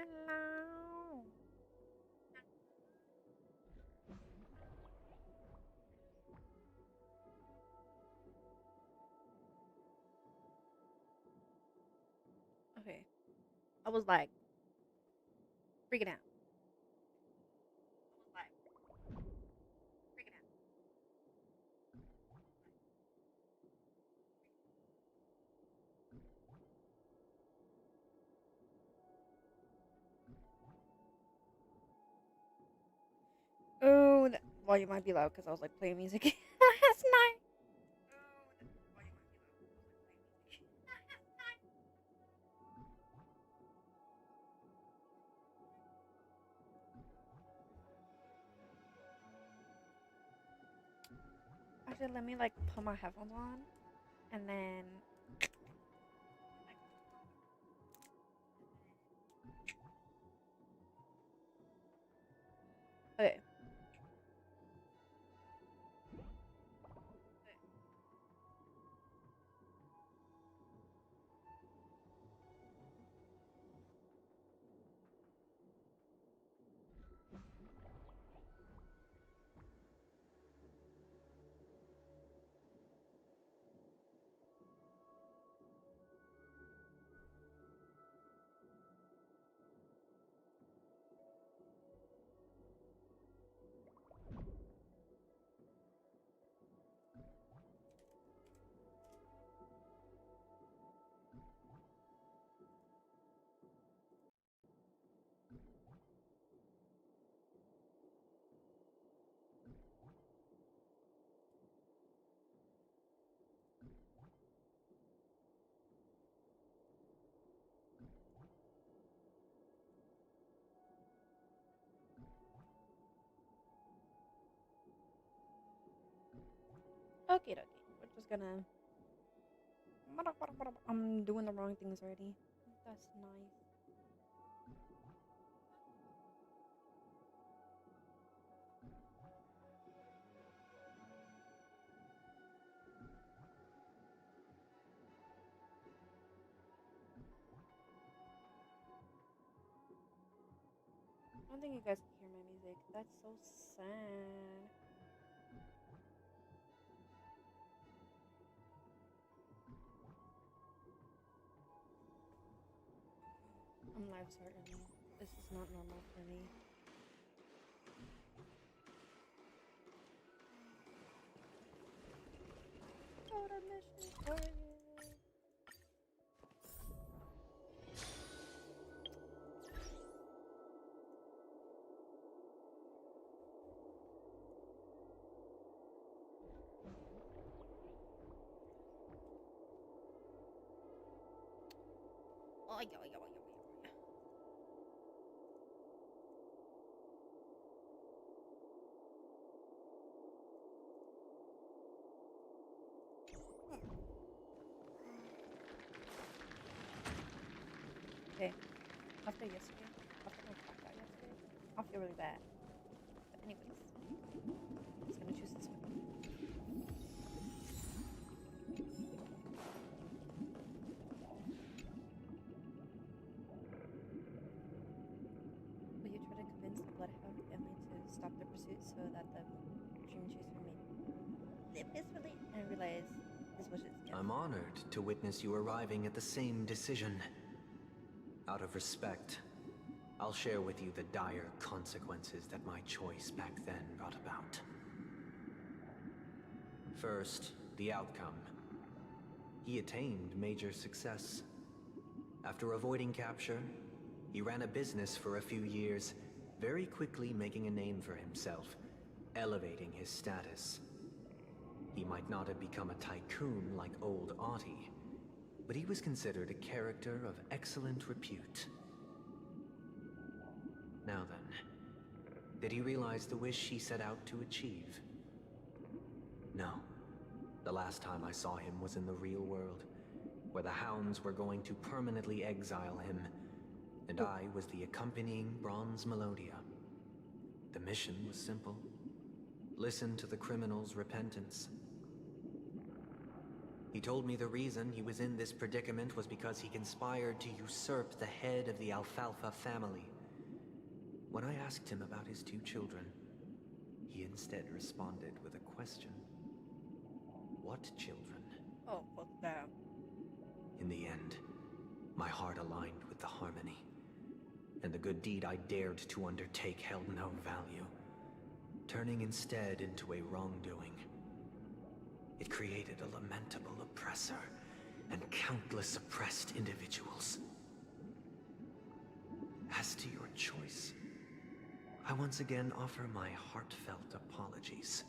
Hello. Okay. I was like freaking out. Oh, the volume might be loud because I was like playing music last night. Actually, let me like put my headphones on and then. Okay. Okay, okay. We're just gonna. I'm doing the wrong things already. That's nice. I don't think you guys can hear my music. That's so sad. I'm live so early. This is not normal for me. Got a mission for you. Oh, yeah, yeah, yeah, yeah. Okay, after yesterday, after my cat died yesterday, I feel really bad. But anyways, I'm just gonna choose this one. Will you try to convince the Bloodhound family to stop their pursuit so that the Dream Chaser may live peacefully? And realize his wishes. Yes. I'm honored to witness you arriving at the same decision. Out of respect, I'll share with you the dire consequences that my choice back then brought about. First, the outcome. He attained major success. After avoiding capture, he ran a business for a few years, very quickly making a name for himself, elevating his status. He might not have become a tycoon like old Audie, but he was considered a character of excellent repute. Now then, did he realize the wish he set out to achieve? No. The last time I saw him was in the real world, where the Hounds were going to permanently exile him, and I was the accompanying Bronze Melodia. The mission was simple. Listen to the criminal's repentance. He told me the reason he was in this predicament was because he conspired to usurp the head of the Alfalfa family. When I asked him about his 2 children, he instead responded with a question. What children? Oh, fuck that. In the end, my heart aligned with the harmony, and the good deed I dared to undertake held no value, turning instead into a wrongdoing. It created a lamentable oppressor and countless oppressed individuals. As to your choice, I once again offer my heartfelt apologies.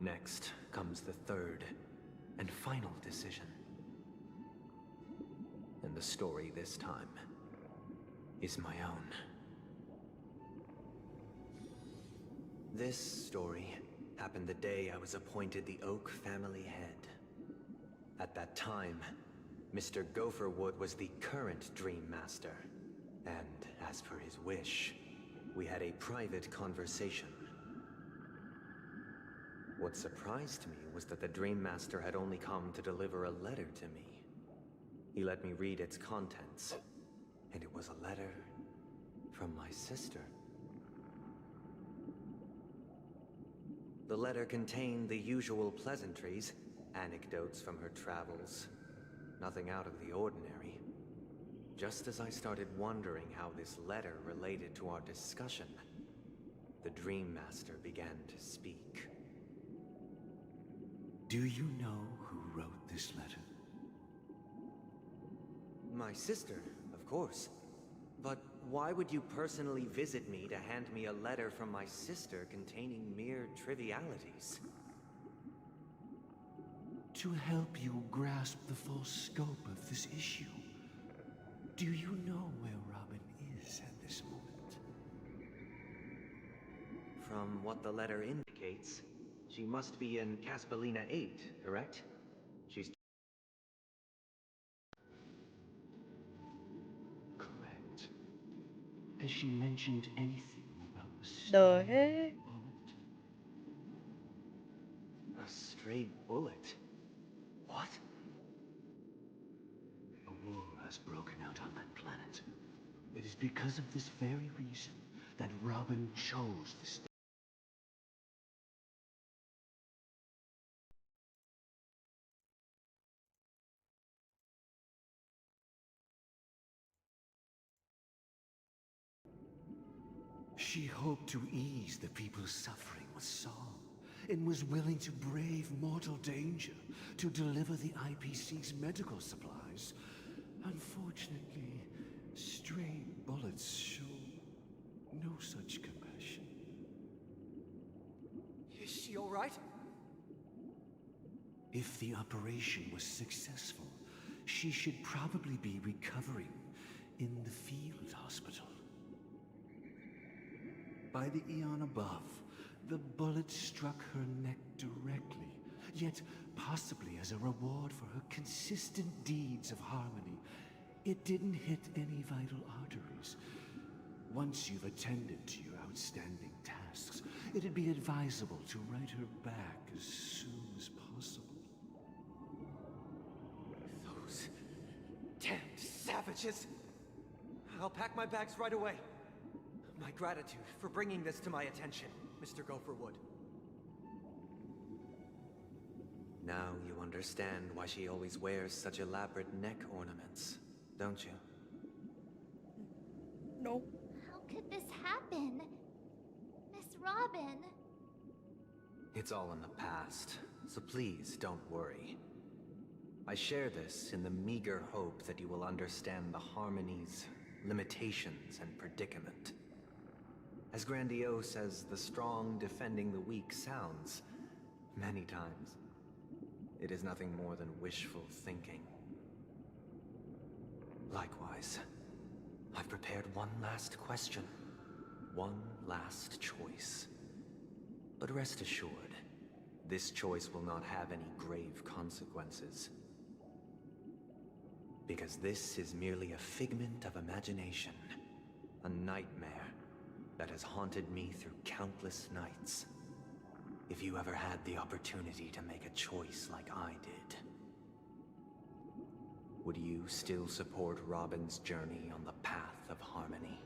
Next comes the 3rd and final decision. And the story this time is my own. This story happened the day I was appointed the Oak family head. At that time, Mr. Gopherwood was the current Dream Master, and as per his wish, we had a private conversation. What surprised me was that the Dream Master had only come to deliver a letter to me. He let me read its contents, and it was a letter from my sister. The letter contained the usual pleasantries, anecdotes from her travels, nothing out of the ordinary. Just as I started wondering how this letter related to our discussion, the Dream Master began to speak. Do you know who wrote this letter? My sister, of course. But why would you personally visit me to hand me a letter from my sister containing mere trivialities? To help you grasp the full scope of this issue. Do you know where Robin is at this moment? From what the letter indicates, she must be in Caspelina 8, correct? She's... Correct. Has she mentioned anything about the The stray heck? bullet? A stray bullet? What? A war has broken out on that planet. It is because of this very reason that Robin chose this. She hoped to ease the people's suffering with song, and was willing to brave mortal danger to deliver the IPC's medical supplies. Unfortunately, stray bullets show no such compassion. Is she all right? If the operation was successful, she should probably be recovering in the field hospital. By the eon above, the bullet struck her neck directly, yet possibly as a reward for her consistent deeds of harmony. It didn't hit any vital arteries. Once you've attended to your outstanding tasks, it'd be advisable to write her back as soon as possible. Those damned savages! I'll pack my bags right away. My gratitude for bringing this to my attention, Mr. Gopherwood. Now you understand why she always wears such elaborate neck ornaments, don't you? No. How could this happen? Miss Robin? It's all in the past, so please don't worry. I share this in the meager hope that you will understand the harmony's limitations and predicament. As grandiose as the strong defending the weak sounds, many times, it is nothing more than wishful thinking. Likewise, I've prepared one last question, one last choice. But rest assured, this choice will not have any grave consequences. Because this is merely a figment of imagination, a nightmare that has haunted me through countless nights. If you ever had the opportunity to make a choice like I did, would you still support Robin's journey on the path of harmony?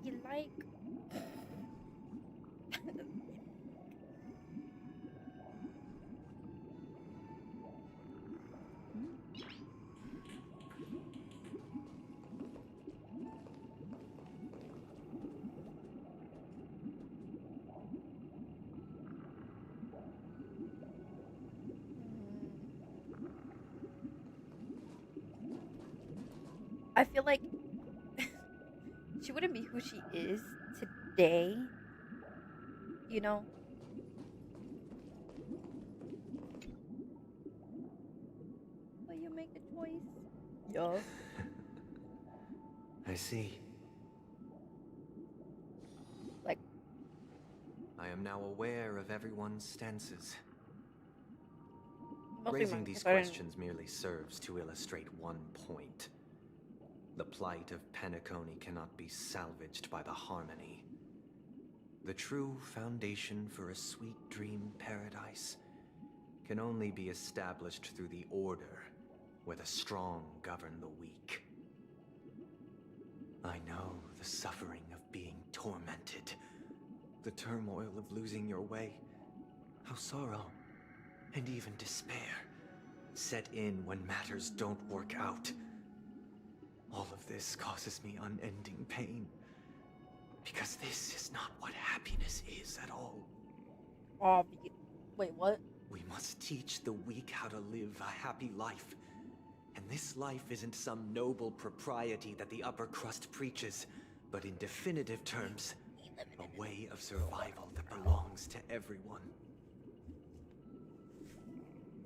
You like... I feel like she wouldn't be who she is today, you know? Will you make a choice? Yeah. I see. Like, I am now aware of everyone's stances. mostly Raising mine, these 'cause I didn't- questions merely serves to illustrate one point. The plight of Penacony cannot be salvaged by the harmony. The true foundation for a sweet dream paradise can only be established through the order, where the strong govern the weak. I know the suffering of being tormented, the turmoil of losing your way, how sorrow and even despair set in when matters don't work out. All of this causes me unending pain, because this is not what happiness is at all. Wait, what? We must teach the weak how to live a happy life. And this life isn't some noble propriety that the upper crust preaches, but in definitive terms, a way of survival that belongs to everyone.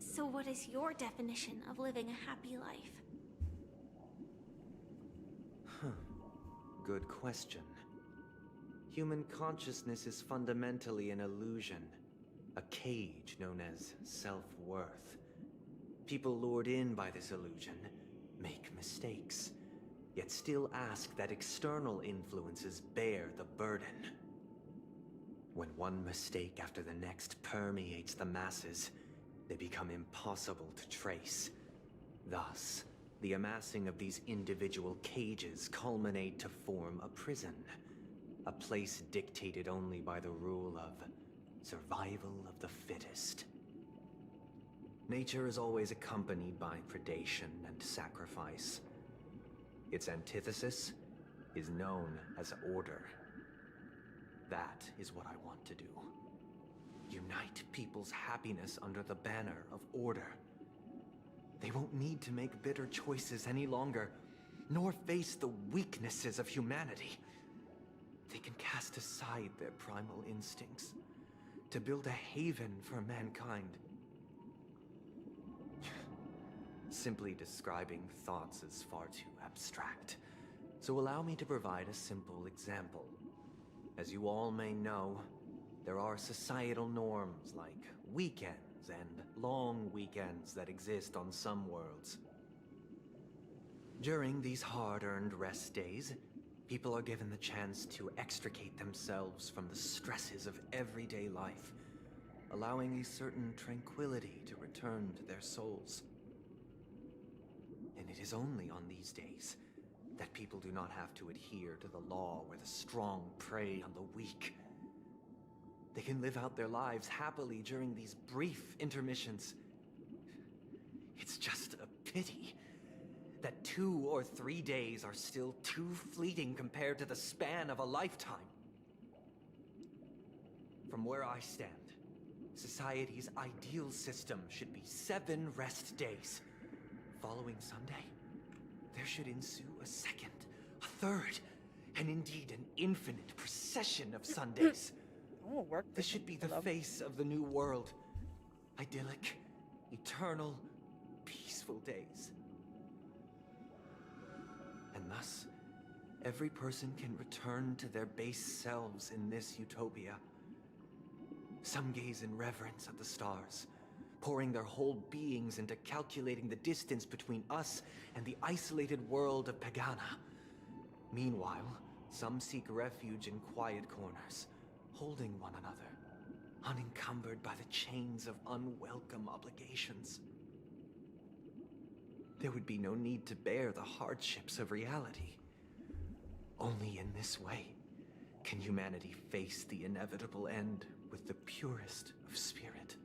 So what is your definition of living a happy life? Good question. Human consciousness is fundamentally an illusion, a cage known as self-worth. People lured in by this illusion make mistakes, yet still ask that external influences bear the burden. When one mistake after the next permeates the masses, they become impossible to trace. Thus, the amassing of these individual cages culminate to form a prison, a place dictated only by the rule of survival of the fittest. Nature is always accompanied by predation and sacrifice. Its antithesis is known as order. That is what I want to do. Unite people's happiness under the banner of order. They won't need to make bitter choices any longer, nor face the weaknesses of humanity. They can cast aside their primal instincts to build a haven for mankind. Simply describing thoughts is far too abstract, so allow me to provide a simple example. As you all may know, there are societal norms like weekends and long weekends that exist on some worlds. During these hard-earned rest days, people are given the chance to extricate themselves from the stresses of everyday life, allowing a certain tranquility to return to their souls. And it is only on these days that people do not have to adhere to the law where the strong prey on the weak. They can live out their lives happily during these brief intermissions. It's just a pity that 2 or 3 days are still too fleeting compared to the span of a lifetime. From where I stand, society's ideal system should be 7 rest days. Following Sunday, there should ensue a second, a third, and indeed an infinite procession of Sundays. This should be the face of the new world. Idyllic, eternal, peaceful days. And thus, every person can return to their base selves in this utopia. Some gaze in reverence at the stars, pouring their whole beings into calculating the distance between us and the isolated world of Pagana. Meanwhile, some seek refuge in quiet corners, holding one another, unencumbered by the chains of unwelcome obligations. There would be no need to bear the hardships of reality. Only in this way can humanity face the inevitable end with the purest of spirit,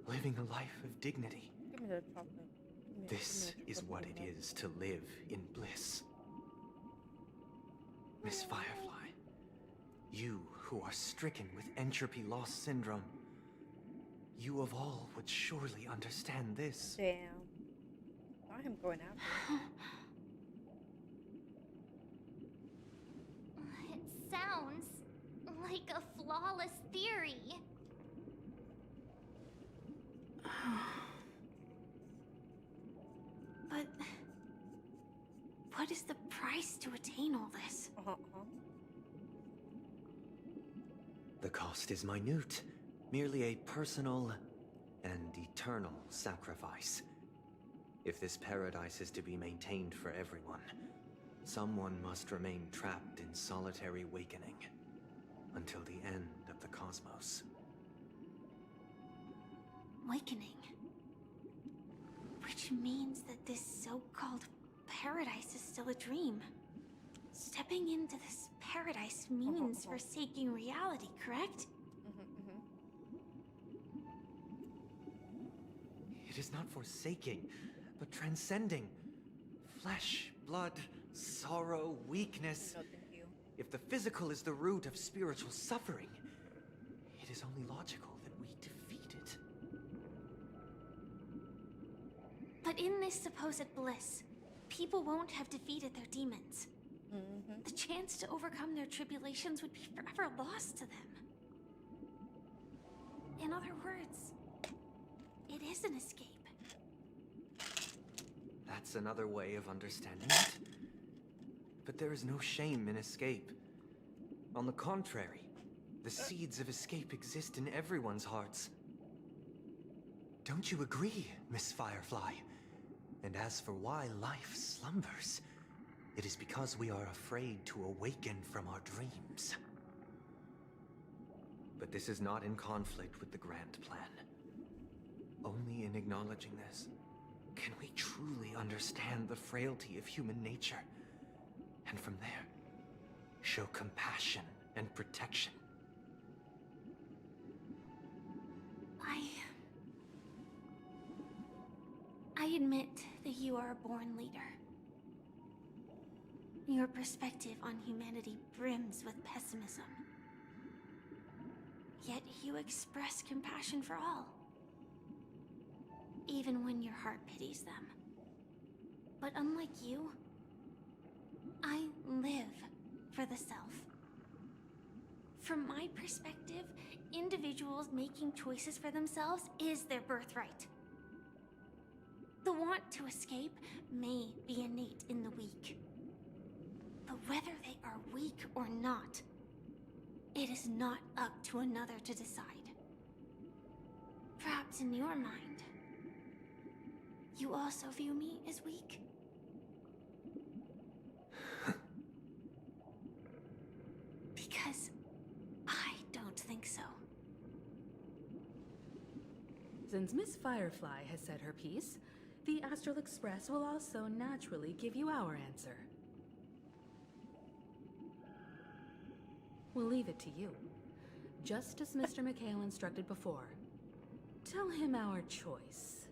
living a life of dignity. Give me the chocolate. This is what it is to live in bliss. Miss Firefly, you who are stricken with entropy loss syndrome, you of all would surely understand this. Damn. I am going after him. It sounds like a flawless theory. But what is the price to attain all this? The cost is minute, merely a personal and eternal sacrifice. If this paradise is to be maintained for everyone, someone must remain trapped in solitary awakening until the end of the cosmos. Awakening. Which means that this so-called paradise is still a dream. Stepping into this paradise means forsaking reality, correct? It is not forsaking, but transcending. Flesh, blood, sorrow, weakness. No, thank you. If the physical is the root of spiritual suffering, it is only logical that we defeat it. But in this supposed bliss, people won't have defeated their demons. The chance to overcome their tribulations would be forever lost to them. In other words, it is an escape. That's another way of understanding it. But there is no shame in escape. On the contrary, the seeds of escape exist in everyone's hearts. Don't you agree, Miss Firefly? And as for why life slumbers, it is because we are afraid to awaken from our dreams. But this is not in conflict with the grand plan. Only in acknowledging this can we truly understand the frailty of human nature, and from there, show compassion and protection. I admit that you are a born leader. Your perspective on humanity brims with pessimism. Yet you express compassion for all, even when your heart pities them. But unlike you, I live for the self. From my perspective, individuals making choices for themselves is their birthright. The want to escape may be innate in the weak. But whether they are weak or not, it is not up to another to decide. Perhaps in your mind, you also view me as weak? Because I don't think so. Since Miss Firefly has said her piece, the Astral Express will also naturally give you our answer. We'll leave it to you. Just as Mr. McHale instructed before. Tell him our choice.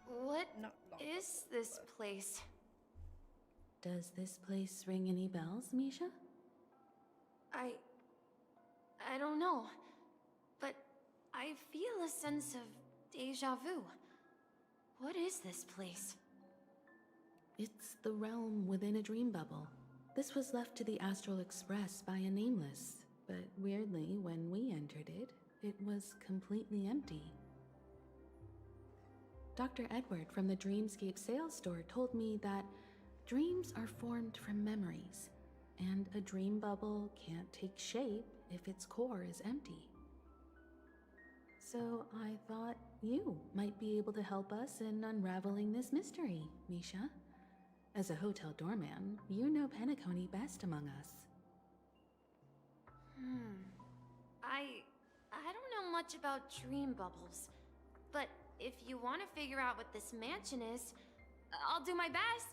What Not long. is this place? Does this place ring any bells, Misha? I don't know, but I feel a sense of deja vu. What is this place? It's the realm within a dream bubble. This was left to the Astral Express by a nameless, but weirdly, when we entered it, it was completely empty. Dr. Edward from the Dreamscape sales store told me that Dreams are formed from memories, and a dream bubble can't take shape if its core is empty. So I thought you might be able to help us in unraveling this mystery, Misha. As a hotel doorman, you know Penacony best among us. I don't know much about dream bubbles, but if you want to figure out what this mansion is, I'll do my best.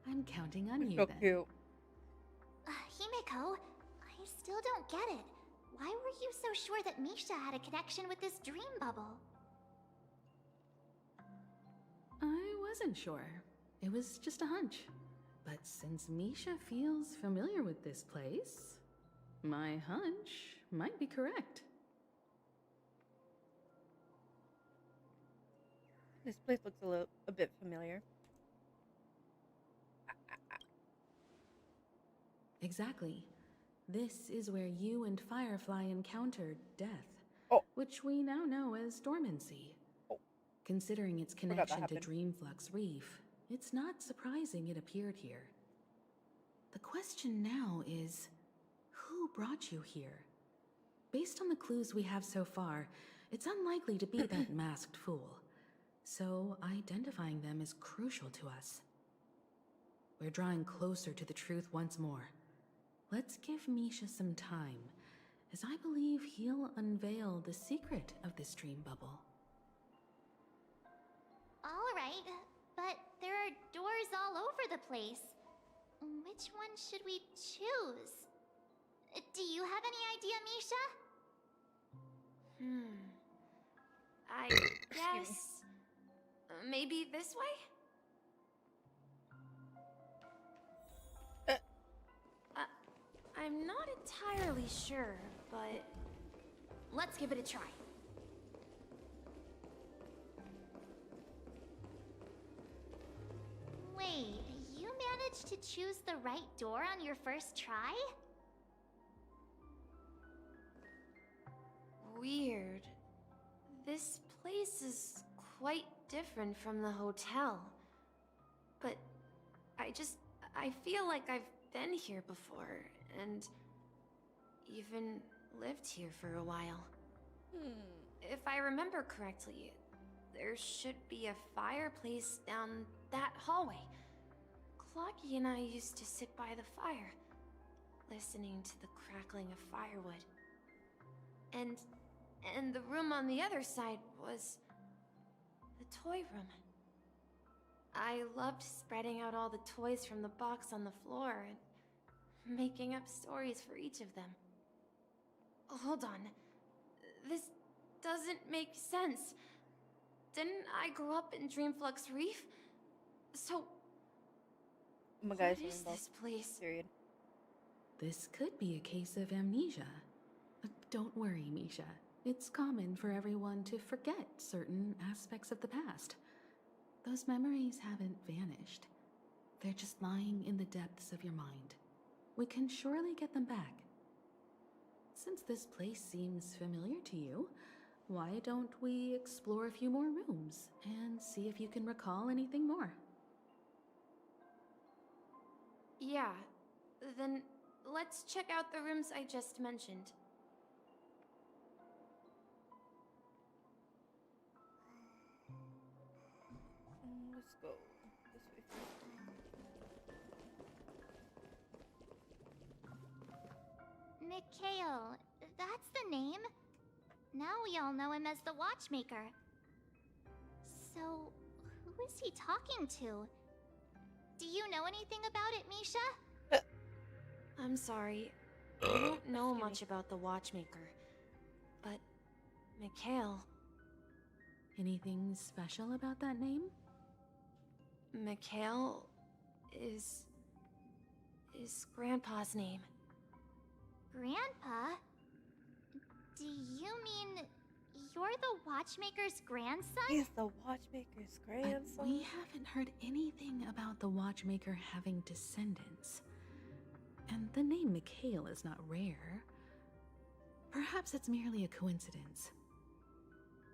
I'm counting on you So then. cute. Himeko, I still don't get it. Why were you so sure that Misha had a connection with this dream bubble? I wasn't sure. It was just a hunch. But since Misha feels familiar with this place, my hunch might be correct. This place looks a bit familiar. Exactly. This is where you and Firefly encountered death, Oh. which we now know as dormancy. Oh. Considering its Forgot that connection to happened. Dreamflux Reef, it's not surprising it appeared here. The question now is, who brought you here? Based on the clues we have so far, it's unlikely to be that masked fool. So identifying them is crucial to us. We're drawing closer to the truth once more. Let's give Misha some time, as I believe he'll unveil the secret of this dream bubble. All right, but there are doors all over the place. Which one should we choose? Do you have any idea, Misha? I guess maybe this way? I'm not entirely sure, but let's give it a try. Wait, you managed to choose the right door on your first try? Weird. This place is quite different from the hotel. But I feel like I've been here before, and even lived here for a while. If I remember correctly, there should be a fireplace down that hallway. Clocky and I used to sit by the fire, listening to the crackling of firewood. And the room on the other side was the toy room. I loved spreading out all the toys from the box on the floor and making up stories for each of them. Hold on. This doesn't make sense. Didn't I grow up in Dreamflux Reef? So, Oh my what god, is this place? Period. This could be a case of amnesia. Don't worry, Misha. It's common for everyone to forget certain aspects of the past. Those memories haven't vanished. They're just lying in the depths of your mind. We can surely get them back. Since this place seems familiar to you, why don't we explore a few more rooms and see if you can recall anything more? Yeah, then let's check out the rooms I just mentioned. Let's go this way first. Mikhail, that's the name. Now we all know him as the Watchmaker. So, who is he talking to? Do you know anything about it, Misha? I'm sorry. I don't know much about the Watchmaker. But, Mikhail... Anything special about that name? Mikhail is Grandpa's name. Grandpa? Do you mean you're the Watchmaker's grandson? He's the Watchmaker's grandson. We haven't heard anything about the Watchmaker having descendants. And the name Mikhail is not rare. Perhaps it's merely a coincidence.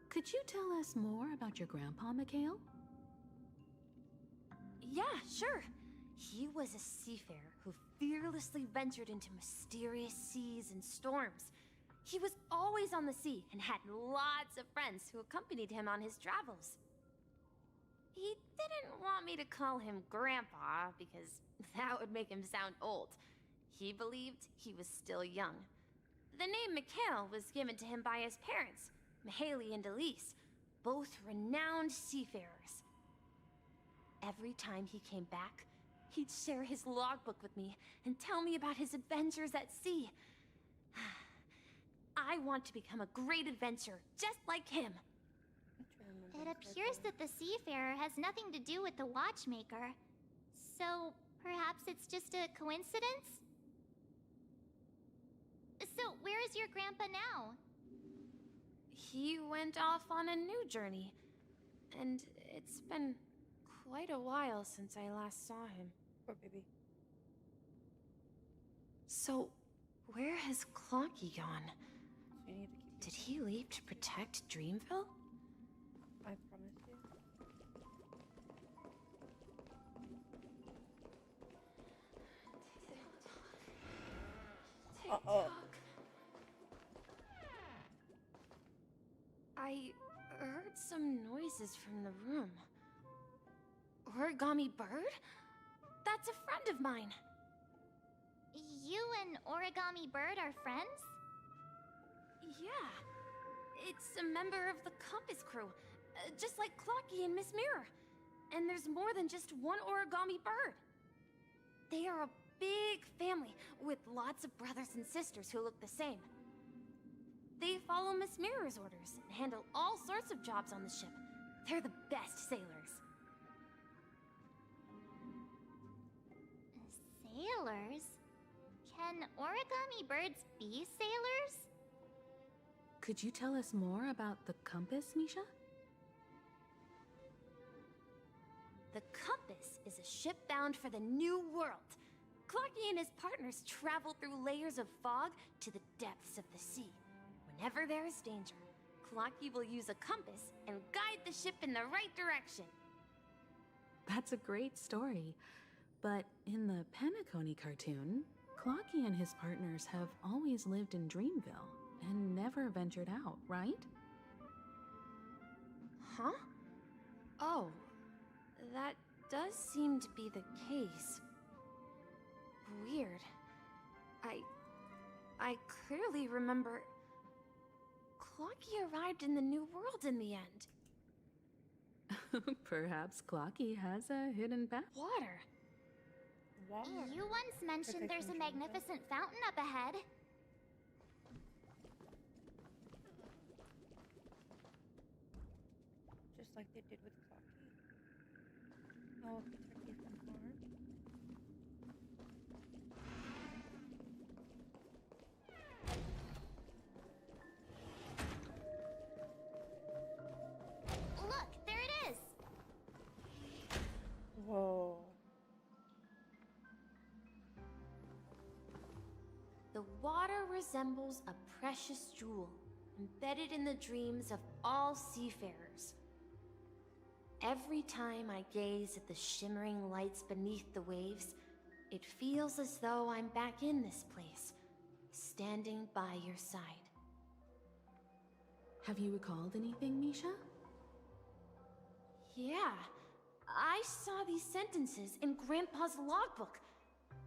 Could you tell us more about your grandpa, Mikhail? Yeah, sure. He was a seafarer who fearlessly ventured into mysterious seas and storms. He was always on the sea and had lots of friends who accompanied him on his travels. He didn't want me to call him Grandpa because that would make him sound old. He believed he was still young. The name Mikhail was given to him by his parents, Mihaly and Elise, both renowned seafarers. Every time he came back, he'd share his logbook with me and tell me about his adventures at sea. I want to become a great adventurer, just like him. It appears that the seafarer has nothing to do with the watchmaker. So, perhaps it's just a coincidence? So, where is your grandpa now? He went off on a new journey, and it's been quite a while since I last saw him. Poor baby. So, where has Clocky gone? So you need to keep. Did he leave to protect Dreamville? I promise you. Uh-oh. I heard some noises from the room. Origami Bird? That's a friend of mine. You and Origami Bird are friends? Yeah. It's a member of the Compass crew, just like Clocky and Miss Mirror. And there's more than just one Origami Bird. They are a big family with lots of brothers and sisters who look the same. They follow Miss Mirror's orders and handle all sorts of jobs on the ship. They're the best sailors. Sailors? Can origami birds be sailors? Could you tell us more about the compass, Misha? The Compass is a ship bound for the New World. Clocky and his partners travel through layers of fog to the depths of the sea. Whenever there is danger, Clocky will use a compass and guide the ship in the right direction. That's a great story. But in the Penacony cartoon, Clocky and his partners have always lived in Dreamville and never ventured out, right? Huh? Oh, that does seem to be the case. Weird. I clearly remember Clocky arrived in the New World in the end. Perhaps Clocky has a hidden path. Water. Water. You once mentioned there's a magnificent fountain up ahead. Just like they did with Clocky. Oh, Kentucky's been harmed. Look, there it is! Whoa. The water resembles a precious jewel, embedded in the dreams of all seafarers. Every time I gaze at the shimmering lights beneath the waves, it feels as though I'm back in this place, standing by your side. Have you recalled anything, Misha? Yeah, I saw these sentences in Grandpa's logbook.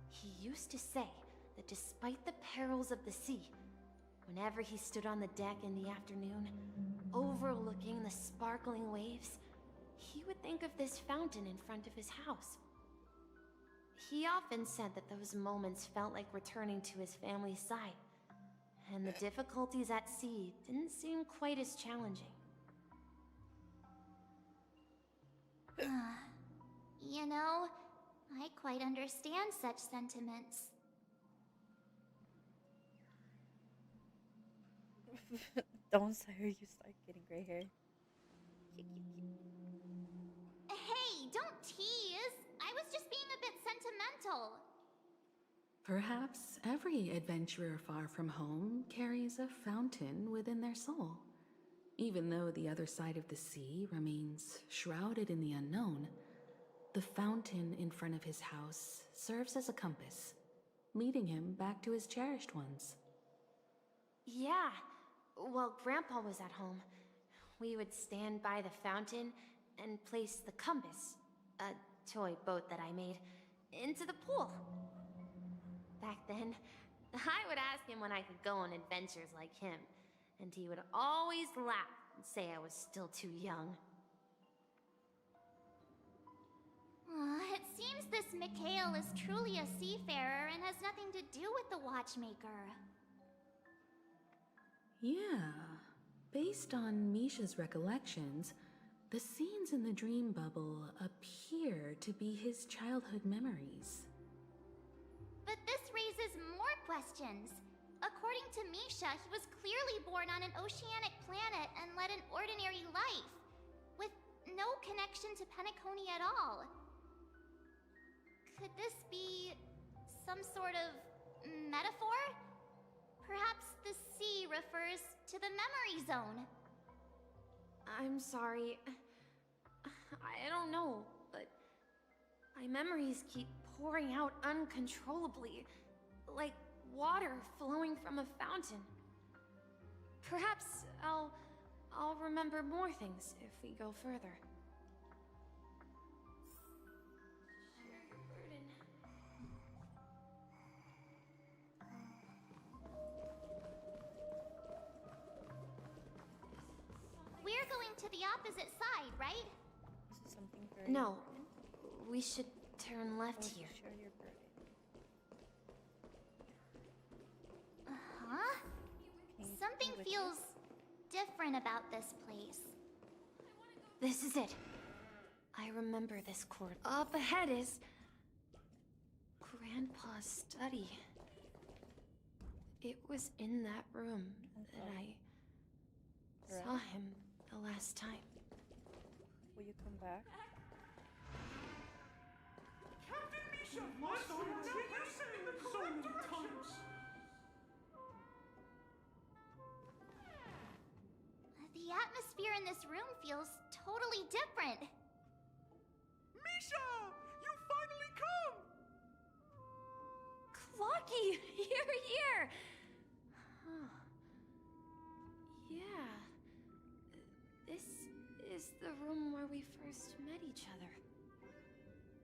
He used to say that despite the perils of the sea, whenever he stood on the deck in the afternoon, overlooking the sparkling waves, he would think of this fountain in front of his house. He often said that those moments felt like returning to his family's side, and the difficulties at sea didn't seem quite as challenging. You know, I quite understand such sentiments. Don't say her, you start getting gray hair. Hey, don't tease! I was just being a bit sentimental. Perhaps every adventurer far from home carries a fountain within their soul. Even though the other side of the sea remains shrouded in the unknown, The fountain in front of his house serves as a compass, leading him back to his cherished ones. Yeah. While Grandpa was at home, we would stand by the fountain and place the compass, a toy boat that I made, into the pool. Back then, I would ask him when I could go on adventures like him, and he would always laugh and say I was still too young. It seems this Mikhail is truly a seafarer and has nothing to do with the watchmaker. Yeah, based on Misha's recollections, the scenes in the dream bubble appear to be his childhood memories. But this raises more questions. According to Misha, he was clearly born on an oceanic planet and led an ordinary life, with no connection to Penacony at all. Could this be some sort of metaphor? Perhaps the sea refers to the memory zone. I'm sorry. I don't know, but my memories keep pouring out uncontrollably, like water flowing from a fountain. Perhaps I'll remember more things if we go further. Share your burden. We're going to the opposite side, right? This is something very No, important. we should turn left Oh, here. share your burden. Huh? Can you Something go with feels us? different about this place. This is it. I remember this corridor. Up ahead is Grandpa's study. It was in that room that I saw him the last time. Will you come back? Captain Misha! What are you saying the correct directions? The atmosphere in this room feels totally different. Misha! You finally come! Clocky! Here! Huh. Yeah. This is the room where we first met each other.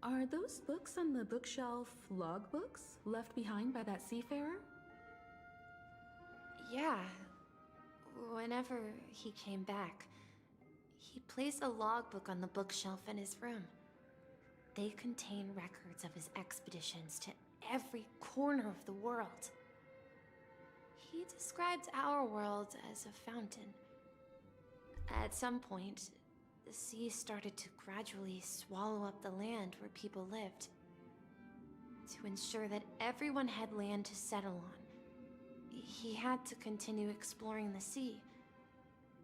Are those books on the bookshelf logbooks left behind by that seafarer? Yeah. Whenever he came back, he placed a logbook on the bookshelf in his room. They contain records of his expeditions to every corner of the world. He described our world as a fountain. At some point, the sea started to gradually swallow up the land where people lived. To ensure that everyone had land to settle on, he had to continue exploring the sea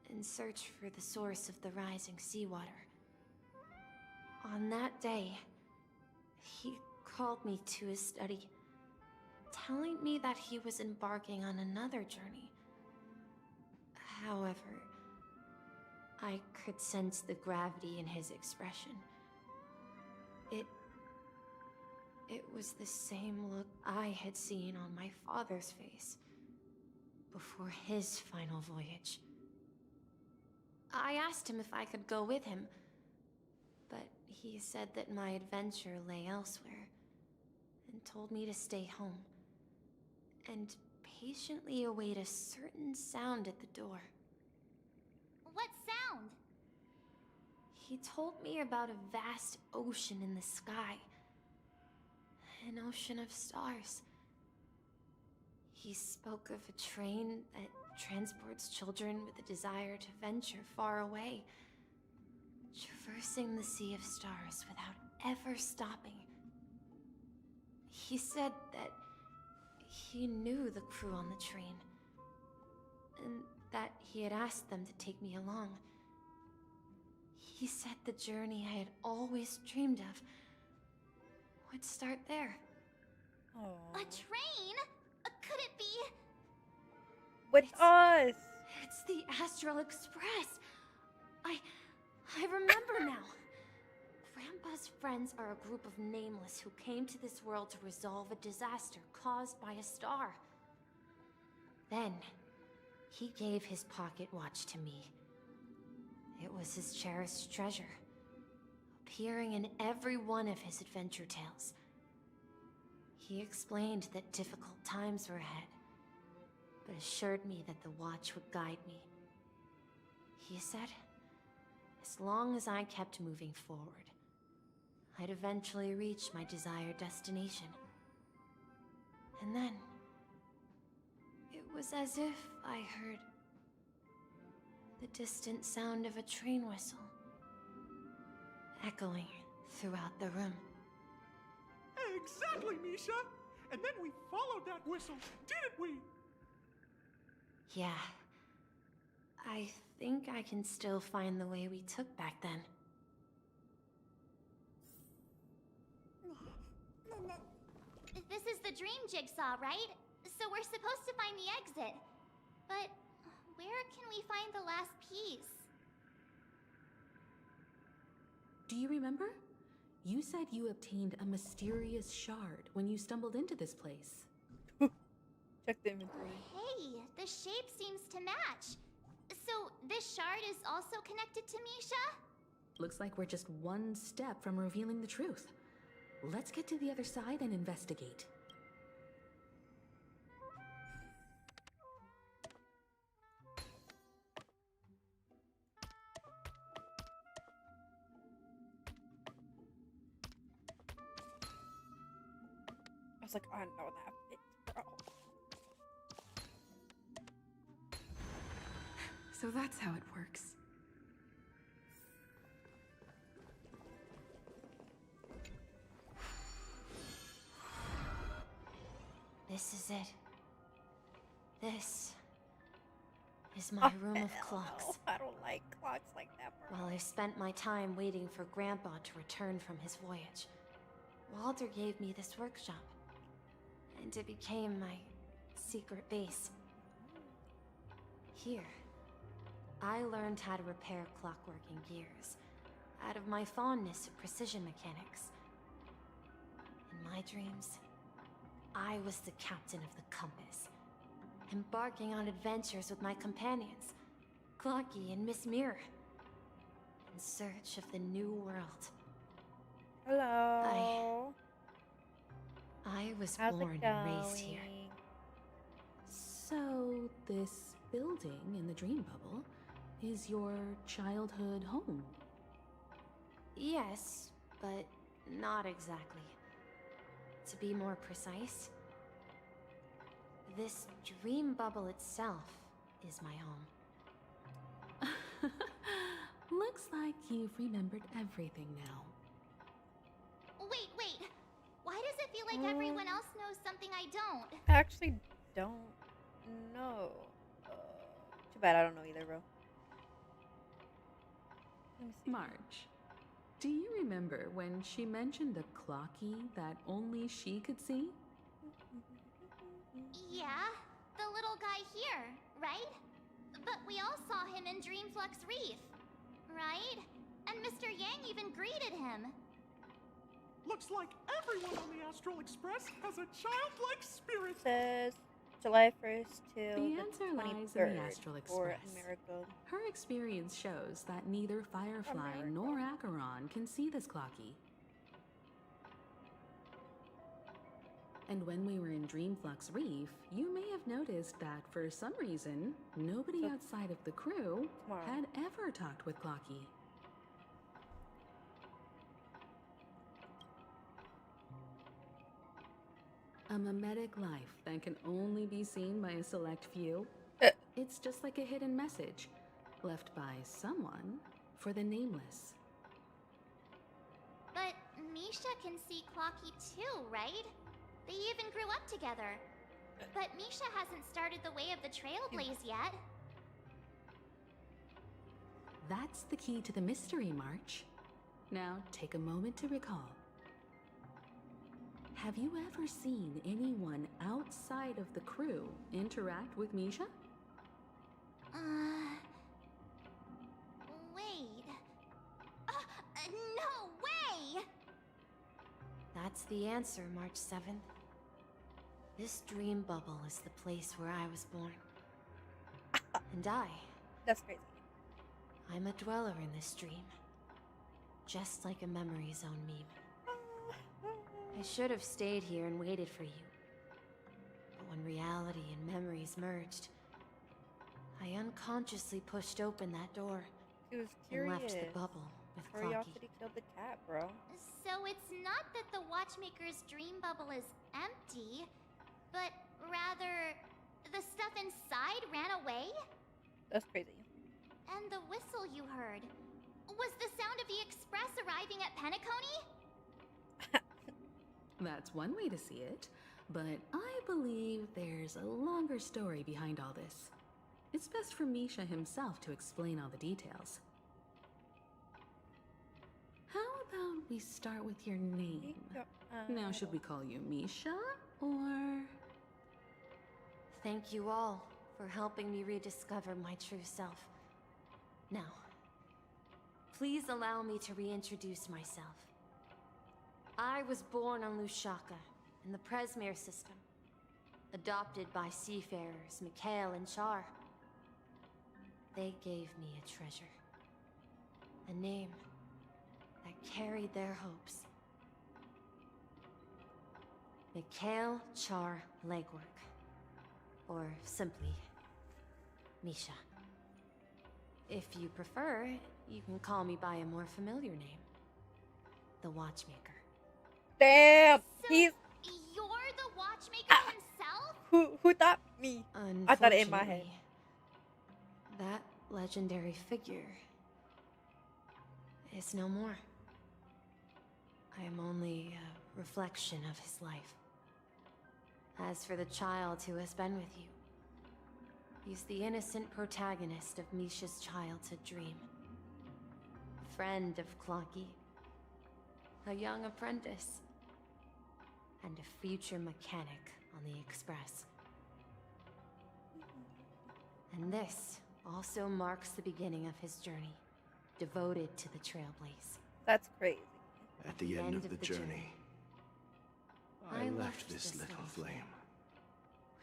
and search for the source of the rising seawater. On that day, he called me to his study, telling me that he was embarking on another journey. However, I could sense the gravity in his expression. It was the same look I had seen on my father's face before his final voyage. I asked him if I could go with him, but he said that my adventure lay elsewhere, and told me to stay home, and patiently await a certain sound at the door. What sound? He told me about a vast ocean in the sky, an ocean of stars. He spoke of a train that transports children with a desire to venture far away, traversing the sea of stars without ever stopping. He said that he knew the crew on the train, and that he had asked them to take me along. He said the journey I had always dreamed of would start there. Oh. A train? Could it be? With us! It's the Astral Express! I remember now. Grandpa's friends are a group of nameless who came to this world to resolve a disaster caused by a star. Then, he gave his pocket watch to me. It was his cherished treasure, appearing in every one of his adventure tales. He explained that difficult times were ahead, but assured me that the watch would guide me. He said, as long as I kept moving forward, I'd eventually reach my desired destination. And then, it was as if I heard the distant sound of a train whistle, echoing throughout the room. Exactly, Misha! And then we followed that whistle, didn't we? Yeah. I think I can still find the way we took back then. This is the dream jigsaw, right? So we're supposed to find the exit. But where can we find the last piece? Do you remember? You said you obtained a mysterious shard when you stumbled into this place. Check the inventory. Hey, the shape seems to match. So this shard is also connected to Misha? Looks like we're just one step from revealing the truth. Let's get to the other side and investigate. I was like, I know that fits, bro. So that's how it works. This is it. This is my room of Hell clocks. no, I don't like clocks like that, bro. While I spent my time waiting for Grandpa to return from his voyage, Walter gave me this workshop, and it became my secret base. Here, I learned how to repair clockwork and gears, out of my fondness of precision mechanics. In my dreams, I was the captain of the compass, embarking on adventures with my companions, Clocky and Miss Mirror, in search of the new world. Hello. I was How's born it and raised here. going? So, this building in the dream bubble is your childhood home. Yes, but not exactly. To be more precise, this dream bubble itself is my home. Looks like you've remembered everything now. Wait. Why does it feel like everyone else knows something I don't? I actually don't know. Too bad I don't know either, bro. Let me see. Marge, do you remember when she mentioned the clocky that only she could see? Yeah, the little guy here, right? But we all saw him in Dreamflux Reef, right? And Mr. Yang even greeted him. Looks like everyone on the Astral Express has a childlike spirit. Says July 1st to The answer lies in 23rd the Astral for Express. America. Her experience shows that neither Firefly America. nor Acheron can see this clocky. And when we were in Dreamflux Reef, you may have noticed that for some reason, nobody So- outside of the crew Tomorrow. had ever talked with Clocky. A mimetic life that can only be seen by a select few. It's just like a hidden message left by someone for the nameless. But Misha can see Clocky too, right? They even grew up together. But Misha hasn't started the way of the Trailblaze yet. That's the key to the mystery, March. Now take a moment to recall. Have you ever seen anyone outside of the crew interact with Misha? Wait. No way! the answer, March 7th. This dream bubble is the place where I was born. And That's crazy. I'm a dweller in this dream. Just like a memory zone meme. I should have stayed here and waited for you. But when reality and memories merged, I unconsciously pushed open that door He was and curious. left the bubble with Clocky. Curiosity killed the cat, bro. So it's not that the watchmaker's dream bubble is empty, but rather the stuff inside ran away? That's crazy. And the whistle you heard was the sound of the express arriving at Penacony? That's one way to see it, but I believe there's a longer story behind all this. It's best for Misha himself to explain all the details. How about we start with your name? Now, should we call you Misha, or... Thank you all for helping me rediscover my true self. Now, please allow me to reintroduce myself. I was born on Lushaka, in the Presmere system, adopted by seafarers Mikhail and Char. They gave me a treasure, a name that carried their hopes. Mikhail Char Legwork, or simply Misha. If you prefer, you can call me by a more familiar name, the Watchmaker. Damn! So He's... you're the watchmaker himself? Who thought me? I thought it in my head. Unfortunately, that legendary figure is no more. I am only a reflection of his life. As for the child who has been with you, he's the innocent protagonist of Misha's childhood dream. Friend of Clocky, a young apprentice, and a future mechanic on the Express. And this also marks the beginning of his journey, devoted to the Trailblaze. That's crazy. At the end of the journey, I left this little flame,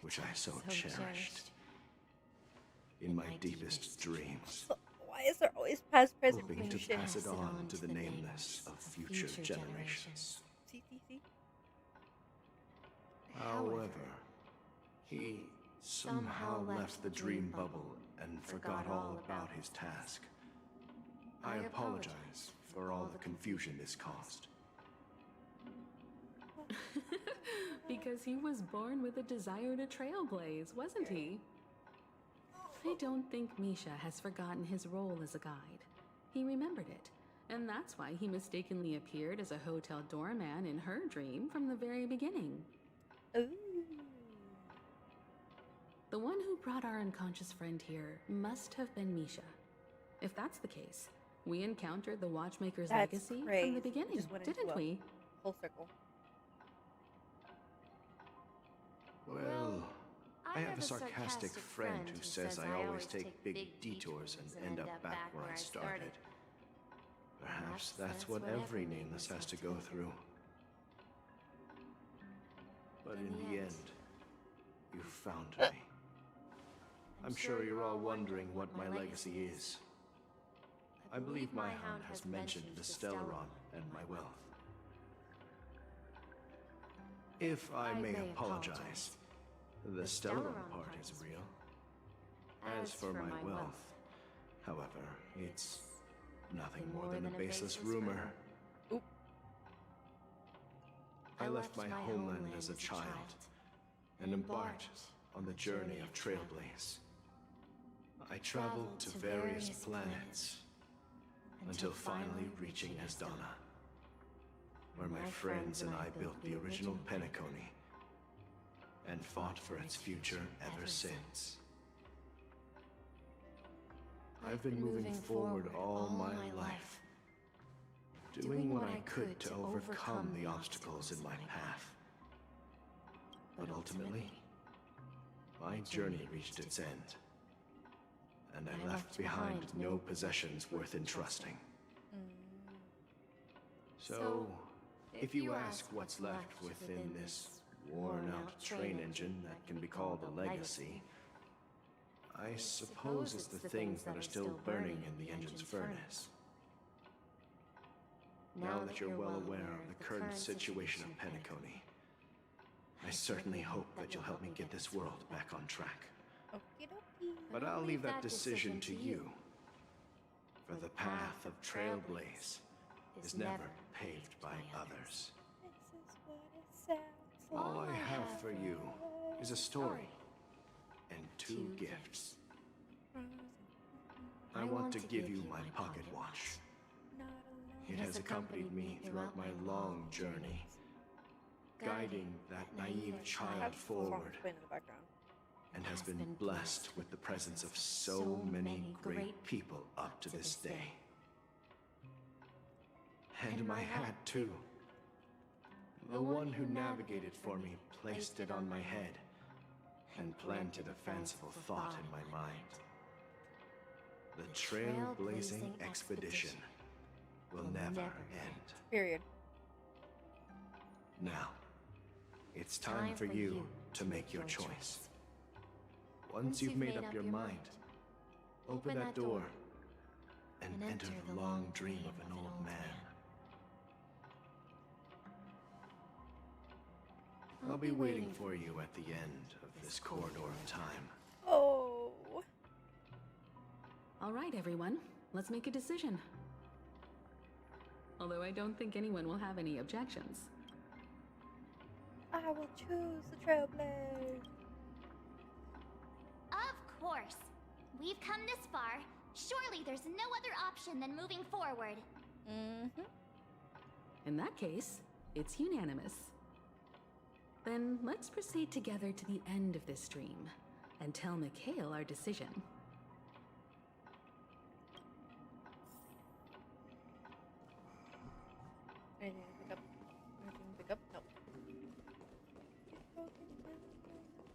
which I so cherished, in my deepest dreams, Why is there always past, present, hoping to future? pass it on to the nameless of future generations. See. However, he somehow left the dream bubble and forgot all about his task. I apologize for all the confusion this caused. Because he was born with a desire to trailblaze, wasn't he? I don't think Misha has forgotten his role as a guide. He remembered it, and that's why he mistakenly appeared as a hotel doorman in her dream from the very beginning. Ooh. The one who brought our unconscious friend here must have been Misha. If that's the case, we encountered the Watchmaker's That's legacy crazy. from the beginning, Just went into didn't a we? Full circle. Well, I have a sarcastic friend who says I always take big detours and end up back where I started. Perhaps that's what every nameless has to go through. But in the end, you found me. I'm sure you're all wondering what my legacy is. I believe my hound has mentioned the Stellaron and my wealth. If I may apologize, the Stellaron part is real. As for my wealth, however, it's nothing more than a baseless rumor. Oop. I left my homeland as a child and embarked on the journey of Trailblaze. I traveled to various planets until finally reaching Asdana, where my friends and I built the original Penacony and fought for its future ever since. I've been moving forward all my life, doing what I could to overcome the obstacles in my path. But ultimately, my journey reached its end, and I left behind no possessions worth entrusting. So, If you ask what's left within this worn-out train engine that can be called a legacy, I suppose it's the things that are still burning in the engine's furnace. Now that you're well aware of the current situation of Penacony, I certainly hope that you'll help me get this world back on track. Okie dokie. But I'll leave that decision to you. For the path of Trailblaze is never paved by others. This is what it sounds like. All I have for you is a story and two gifts. I want to give you my pocket watch. Not alone. It has accompanied me throughout my long journey, guiding that naive child forward, Playing in the background. and has been blessed with the presence of so many great people up to this day. And my hat, too. The one who navigated for me placed it on my head and planted a fanciful thought in my mind. The trailblazing expedition will never end. Period. Now, it's time for you to make your choice. Once you've made up your mind, open that door and enter the long dream of an old man. I'll be waiting for you at the end of this corridor of time. Oh. All right, everyone. Let's make a decision. Although I don't think anyone will have any objections. I will choose the Trailblaze. Of course. We've come this far. Surely there's no other option than moving forward. Mm-hmm. In that case, it's unanimous. Then let's proceed together to the end of this stream and tell Mikhail our decision. Anything to pick up? Anything to pick up? Nope.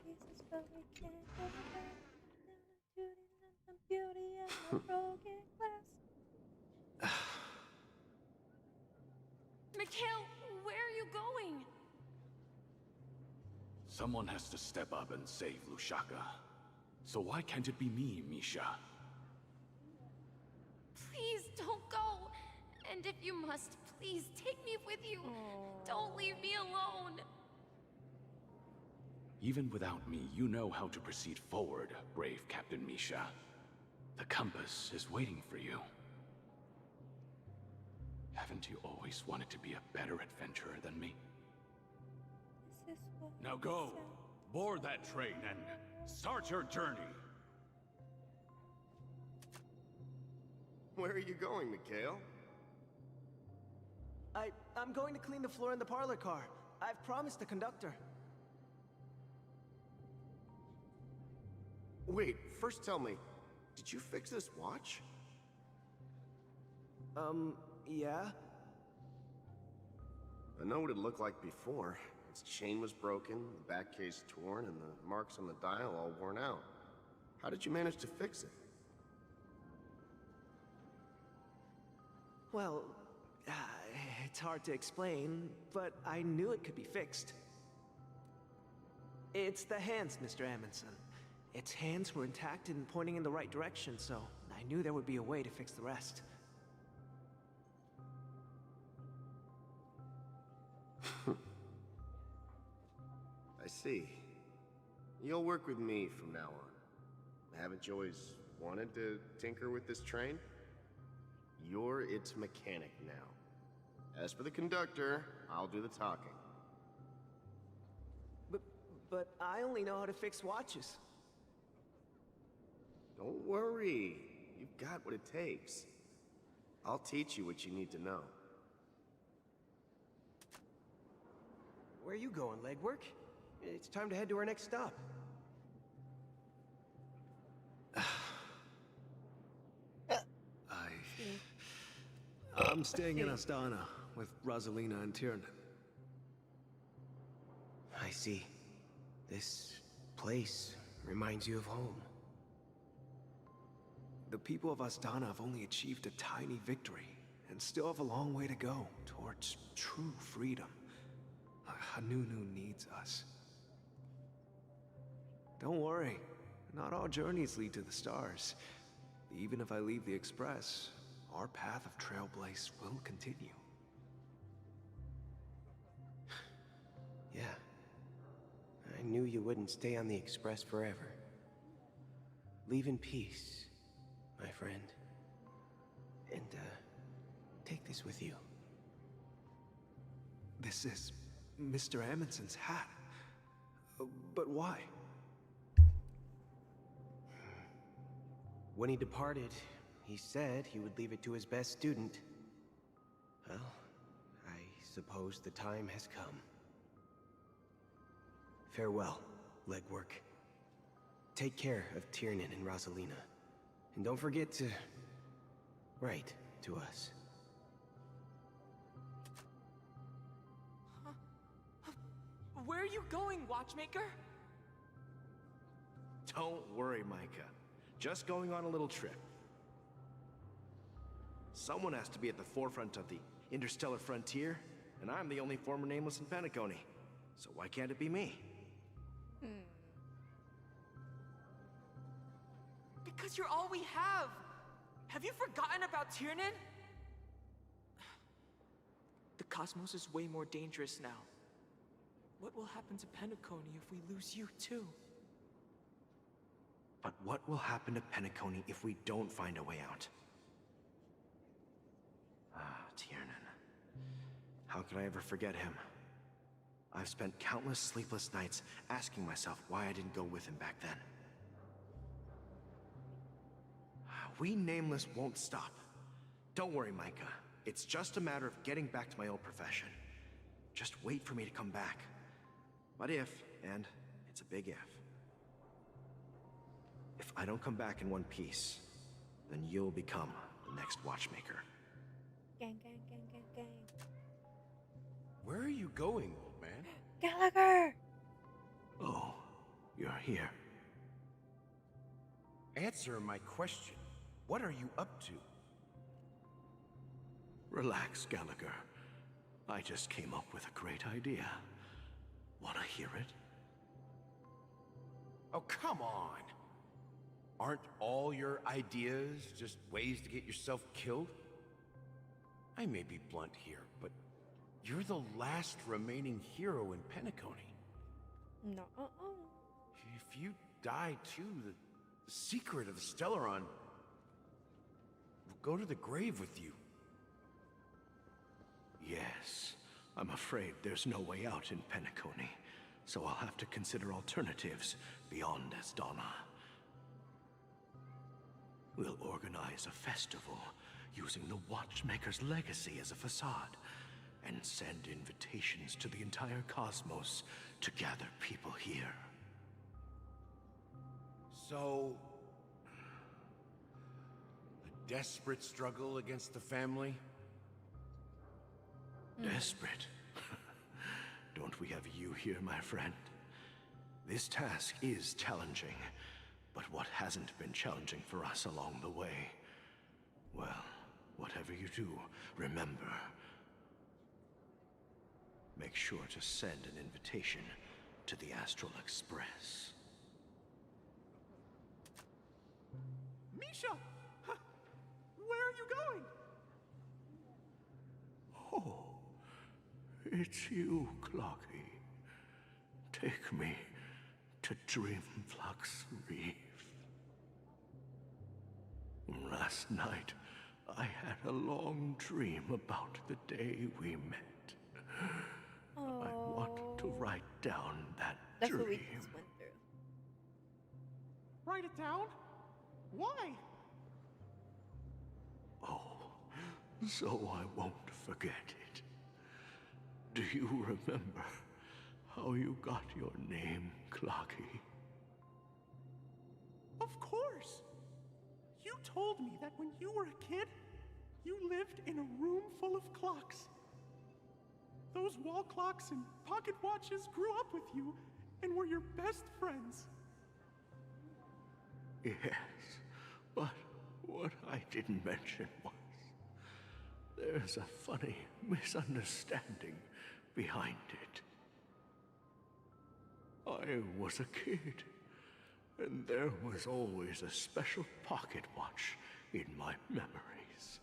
Pieces, but we can't go back. The beauty and the broken glass. Mikhail, where are you going? Someone has to step up and save Lushaka. So why can't it be me, Misha? Please don't go. And if you must, please take me with you. Don't leave me alone. Even without me, you know how to proceed forward, brave Captain Misha. The compass is waiting for you. Haven't you always wanted to be a better adventurer than me? This is what Now go, board that train and start your journey. Where are you going, Mikhail? I'm going to clean the floor in the parlor car. I've promised the conductor. Wait, first tell me, did you fix this watch? Yeah? I know what it looked like before. Its chain was broken, the back case torn, and the marks on the dial all worn out. How did you manage to fix it? Well, it's hard to explain, but I knew it could be fixed. It's the hands, Mr. Amundsen. Its hands were intact and pointing in the right direction, so I knew there would be a way to fix the rest. I see. You'll work with me from now on. Haven't you always wanted to tinker with this train? You're its mechanic now. As for the conductor, I'll do the talking. But I only know how to fix watches. Don't worry. You've got what it takes. I'll teach you what you need to know. Where are you going, legwork? It's time to head to our next stop. I'm staying in Astana with Rosalina and Tiernan. I see. This place reminds you of home. The people of Astana have only achieved a tiny victory, and still have a long way to go toward true freedom. Hanunu needs us. Don't worry, not all journeys lead to the stars. Even if I leave the Express, our path of Trailblaze will continue. Yeah. I knew you wouldn't stay on the Express forever. Leave in peace, my friend. And, take this with you. This is Mr. Amundsen's hat. But why? When he departed, he said he would leave it to his best student. Well, I suppose the time has come. Farewell, legwork. Take care of Tiernan and Rosalina. And don't forget to write to us. Where are you going, Watchmaker? Don't worry, Micah. Just going on a little trip. Someone has to be at the forefront of the interstellar frontier, and I'm the only former nameless in Penacony. So why can't it be me? Because you're all we have! Have you forgotten about Tiernan? The cosmos is way more dangerous now. What will happen to Penacony if we lose you too? But what will happen to Penacony if we don't find a way out? Tiernan. How could I ever forget him? I've spent countless sleepless nights asking myself why I didn't go with him back then. We Nameless won't stop. Don't worry, Micah. It's just a matter of getting back to my old profession. Just wait for me to come back. But if, and it's a big if I don't come back in one piece, then you'll become the next Watchmaker. Gang, gang, gang, gang, gang. Where are you going, old man? Gallagher! Oh, you're here. Answer my question. What are you up to? Relax, Gallagher. I just came up with a great idea. Wanna hear it? Oh, come on. Aren't all your ideas just ways to get yourself killed? I may be blunt here, but you're the last remaining hero in Penacony. No, If you die too, the secret of the Stellaron will go to the grave with you. Yes, I'm afraid there's no way out in Penacony, so I'll have to consider alternatives beyond Asdana. We'll organize a festival using the Watchmaker's legacy as a facade, and send invitations to the entire cosmos to gather people here. So, a desperate struggle against the family? Desperate? Don't we have you here, my friend? This task is challenging, but what hasn't been challenging for us along the way? Well, whatever you do, remember, make sure to send an invitation to the Astral Express. Misha! Where are you going? Oh, it's you, Clocky. Take me to Dreamflux Reef. Last night, I had a long dream about the day we met. I want to write down that That's dream. what we just went through. Write it down? Why? Oh, so I won't forget it. Do you remember how you got your name, Clocky? Of course! You told me that when you were a kid, you lived in a room full of clocks. Those wall clocks and pocket watches grew up with you and were your best friends. Yes, but what I didn't mention was there's a funny misunderstanding behind it. I was a kid, and there was always a special pocket watch in my memories.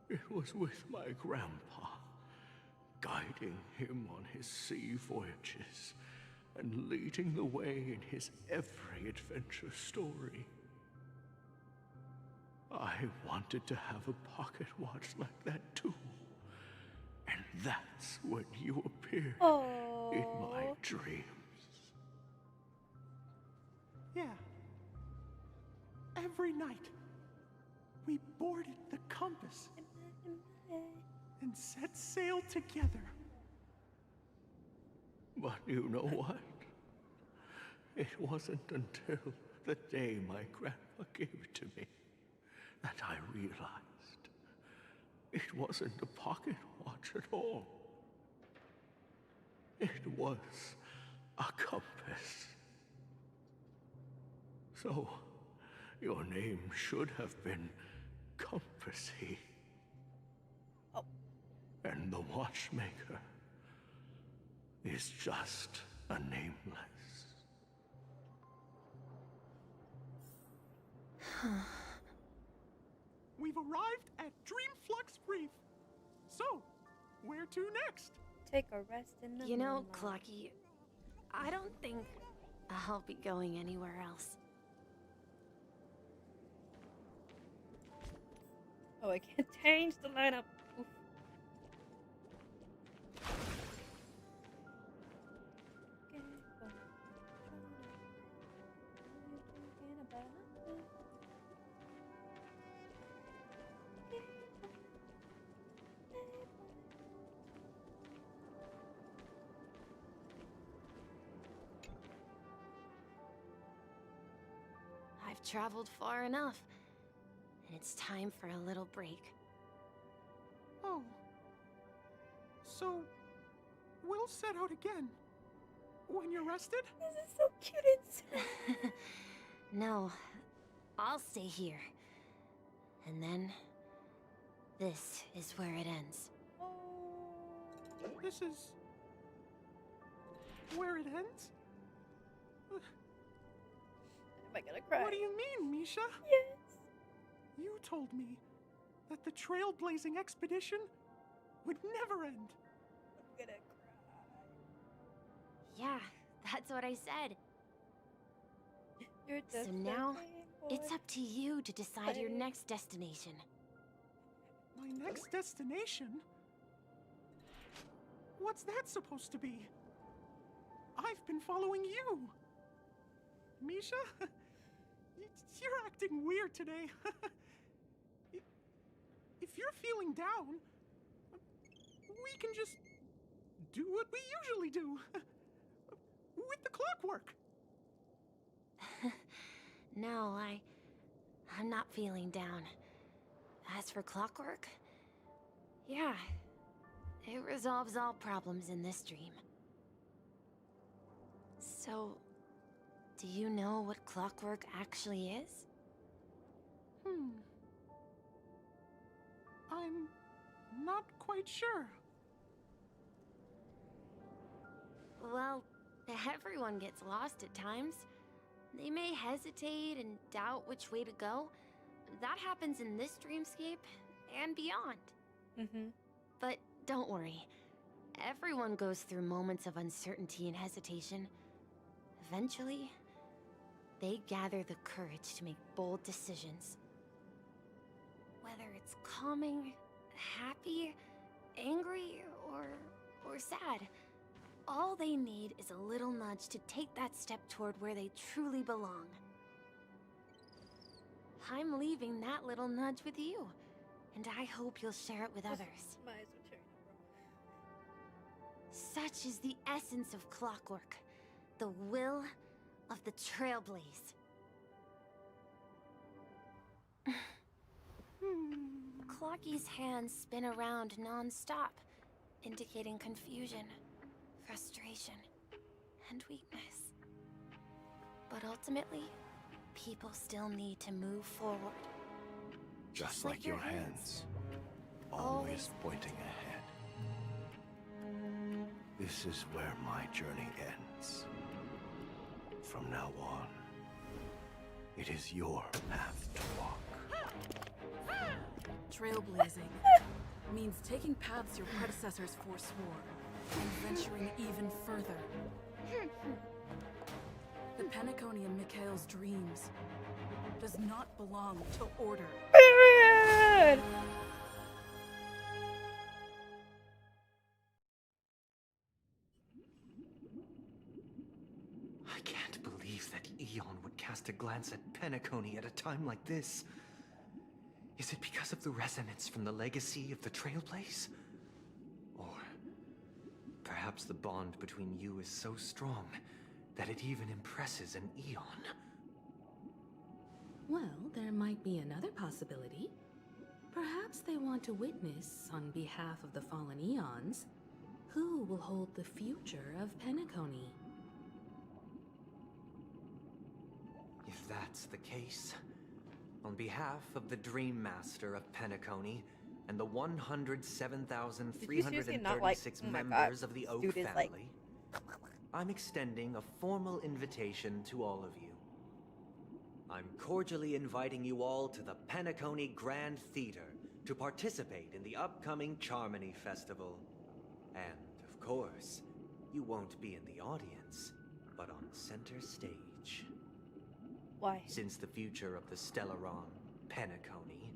It was with my grandpa, guiding him on his sea voyages and leading the way in his every adventure story. I wanted to have a pocket watch like that too. And that's when you appeared in my dreams. Yeah. Every night, we boarded the compass and set sail together. But you know what? It wasn't until the day my grandpa gave it to me that I realized it wasn't a pocket watch at all. It was a compass. So, your name should have been Compassy. Oh. And the watchmaker is just a nameless. We've arrived at Dreamflux Reef. So, where to next? Take a rest in the You know, moonlight. Clocky, I don't think I'll be going anywhere else. Oh, I can't change the lineup. Oof. I've traveled far enough, and it's time for a little break. Oh. So, we'll set out again. When you're rested? This is so cute and sweet. No, I'll stay here. And then, this is where it ends. This is... where it ends? Am I gonna cry? What do you mean, Misha? Yes. You told me that the trailblazing expedition would never end. I'm gonna cry. Yeah, that's what I said. You're just So now, it's up to you to decide your next destination. My next destination? What's that supposed to be? I've been following you. Misha? You're acting weird today. If you're feeling down, we can just do what we usually do. With the clockwork. No, I'm not feeling down. As for clockwork, yeah, it resolves all problems in this dream. So, do you know what clockwork actually is? I'm not quite sure. Well, everyone gets lost at times. They may hesitate and doubt which way to go. That happens in this dreamscape and beyond. But don't worry. Everyone goes through moments of uncertainty and hesitation. Eventually, they gather the courage to make bold decisions. Whether it's calming, happy, angry, or sad, all they need is a little nudge to take that step toward where they truly belong. I'm leaving that little nudge with you, and I hope you'll share it with others. My eyes are tearing up, bro. Such is the essence of clockwork, the will of the Trailblaze. Clocky's hands spin around non-stop, indicating confusion, frustration, and weakness. But ultimately, people still need to move forward. Just like your hands. always pointing ahead. This is where my journey ends. From now on, it is your path to walk. Trailblazing means taking paths your predecessors forswore and venturing even further. The Penacony in Mikhail's dreams does not belong to Order. Period. I can't believe that Eon would cast a glance at Penacony at a time like this. Is it because of the resonance from the legacy of the Trailblaze? Or perhaps the bond between you is so strong that it even impresses an Eon? Well, there might be another possibility. Perhaps they want to witness, on behalf of the fallen Eons, who will hold the future of Penacony. If that's the case, on behalf of the Dream Master of Penacony and the 107,336 members of the Oak family, I'm extending a formal invitation to all of you. I'm cordially inviting you all to the Penacony Grand Theater to participate in the upcoming Charmony Festival. And, of course, you won't be in the audience, but on center stage. Why? Since the future of the Stellaron, Penacony,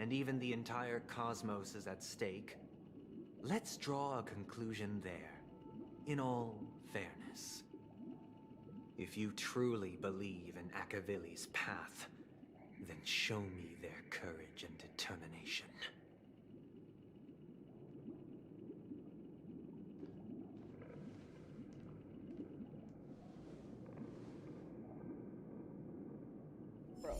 and even the entire cosmos is at stake, let's draw a conclusion there, in all fairness. If you truly believe in Akavili's path, then show me their courage and determination. Bro.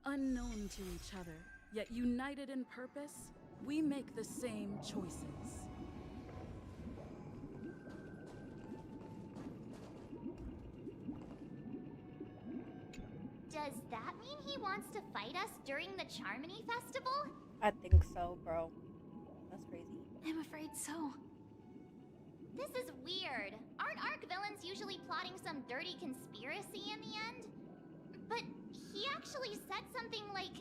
Unknown to each other, yet united in purpose, we make the same choices. Does that mean he wants to fight us during the Charmony Festival? I think so, bro. That's crazy. I'm afraid so. This is weird. Aren't Arc villains usually plotting some dirty conspiracy in the end? But he actually said something like,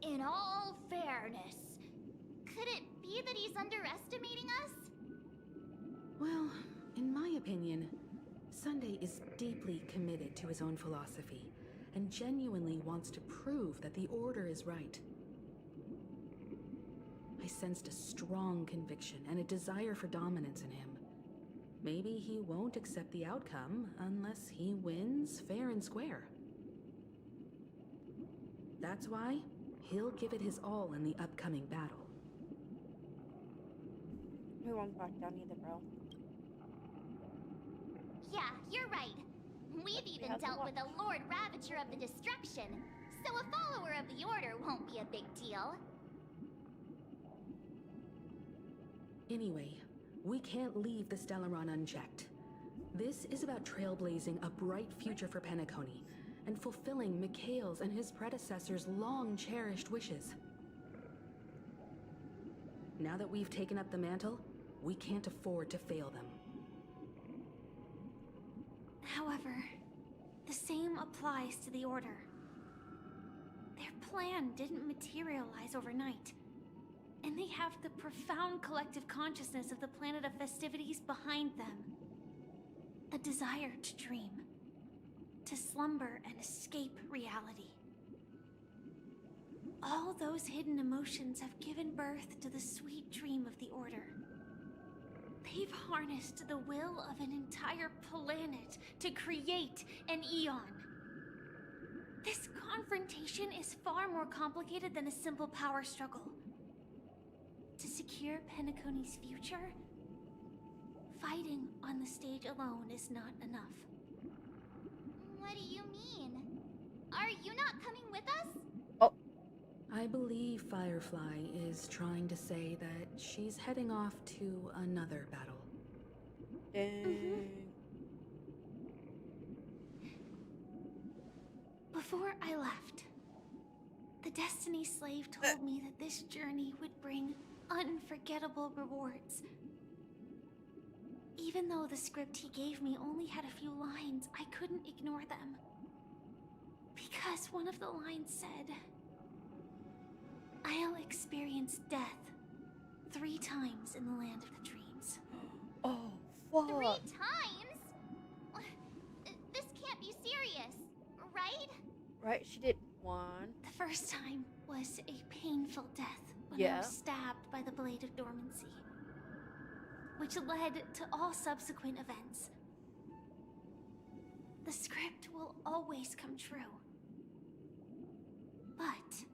"In all fairness." Could it be that he's underestimating us? Well, in my opinion, Sunday is deeply committed to his own philosophy and genuinely wants to prove that the Order is right. I sensed a strong conviction and a desire for dominance in him. Maybe he won't accept the outcome unless he wins fair and square. That's why he'll give it his all in the upcoming battle. We won't back down either, bro. Yeah, you're right. We've even dealt with a Lord Ravager of the Destruction, so a follower of the Order won't be a big deal. Anyway, we can't leave the Stellaron unchecked. This is about trailblazing a bright future for Penacony and fulfilling Mikhail's and his predecessors' long-cherished wishes. Now that we've taken up the mantle, we can't afford to fail them. However, the same applies to the Order. Their plan didn't materialize overnight, and they have the profound collective consciousness of the planet of festivities behind them. A desire to dream, to slumber and escape reality. All those hidden emotions have given birth to the sweet dream of the Order. They've harnessed the will of an entire planet to create an Eon. This confrontation is far more complicated than a simple power struggle. To secure Penacony's future, fighting on the stage alone is not enough. What do you mean? Are you not coming with us? Oh. I believe Firefly is trying to say that she's heading off to another battle. Dang. Before I left, the Destiny Slave told me that this journey would bring unforgettable rewards. Even though the script he gave me only had a few lines, I couldn't ignore them. Because one of the lines said, "I'll experience death 3 times in the land of the dreams." Oh, fuck. 3 times? This can't be serious, right? Right, she did 1. The first time was a painful death when I was stabbed by the Blade of Dormancy, which led to all subsequent events. The script will always come true, but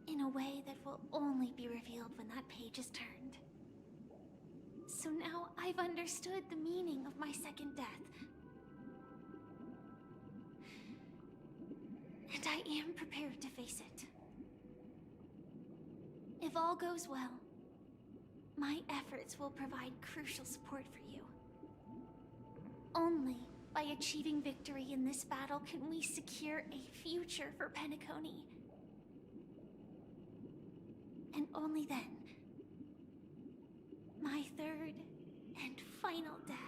in a way that will only be revealed when that page is turned. So now I've understood the meaning of my second death. And I am prepared to face it. If all goes well, my efforts will provide crucial support for you. Only by achieving victory in this battle can we secure a future for Penacony. And only then, my third and final death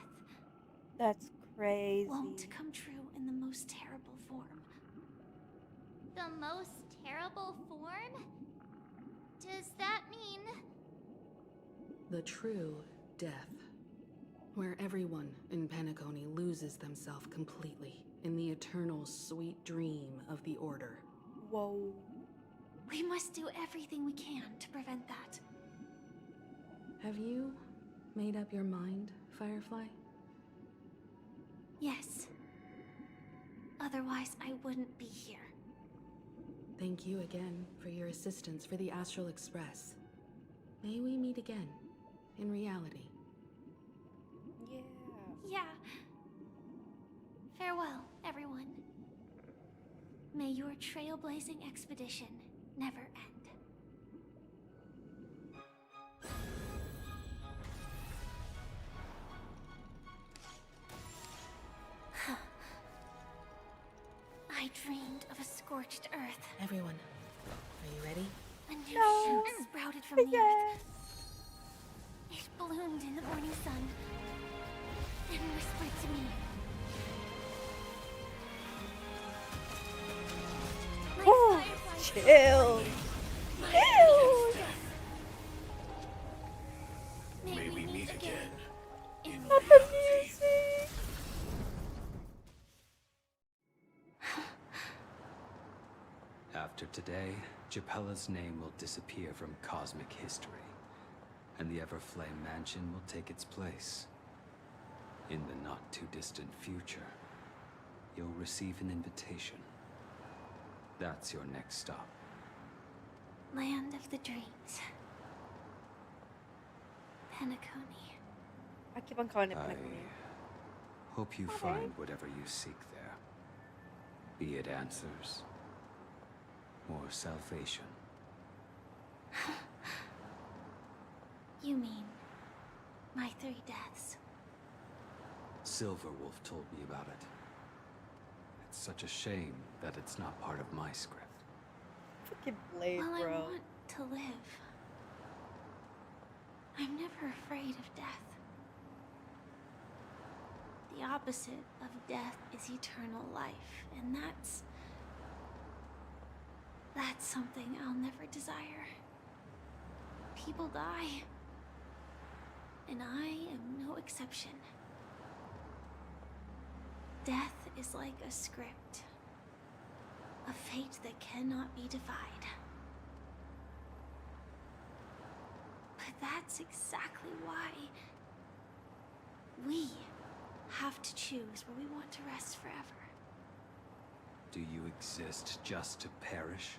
That's crazy. won't come true in the most terrible form. The most terrible form? Does that mean... The true death, where everyone in Penacony loses themselves completely in the eternal sweet dream of the Order. Whoa. We must do everything we can to prevent that. Have you made up your mind, Firefly? Yes. Otherwise, I wouldn't be here. Thank you again for your assistance for the Astral Express. May we meet again, in reality. Yeah. Yeah. Farewell, everyone. May your trailblazing expedition never end. I dreamed of a scorched earth. Everyone, are you ready? A new shoot sprouted from the earth. It bloomed in the morning sun and whispered to me. Oh, chill. Chill. May we meet again in Not the music. After today, Japella's name will disappear from cosmic history, and the Everflame Mansion will take its place. In the not-too-distant future, you'll receive an invitation. That's your next stop. Land of the Dreams. Penacony. I keep on calling it I Penacony. hope you find whatever you seek there. Be it answers or salvation. You mean my 3 deaths? Silverwolf told me about it. It's such a shame that it's not part of my script. Fucking Blade, Well, bro. I want to live. I'm never afraid of death. The opposite of death is eternal life, and that's something I'll never desire. People die, and I am no exception. Death is like a script, a fate that cannot be defied. But that's exactly why we have to choose where we want to rest forever. Do you exist just to perish?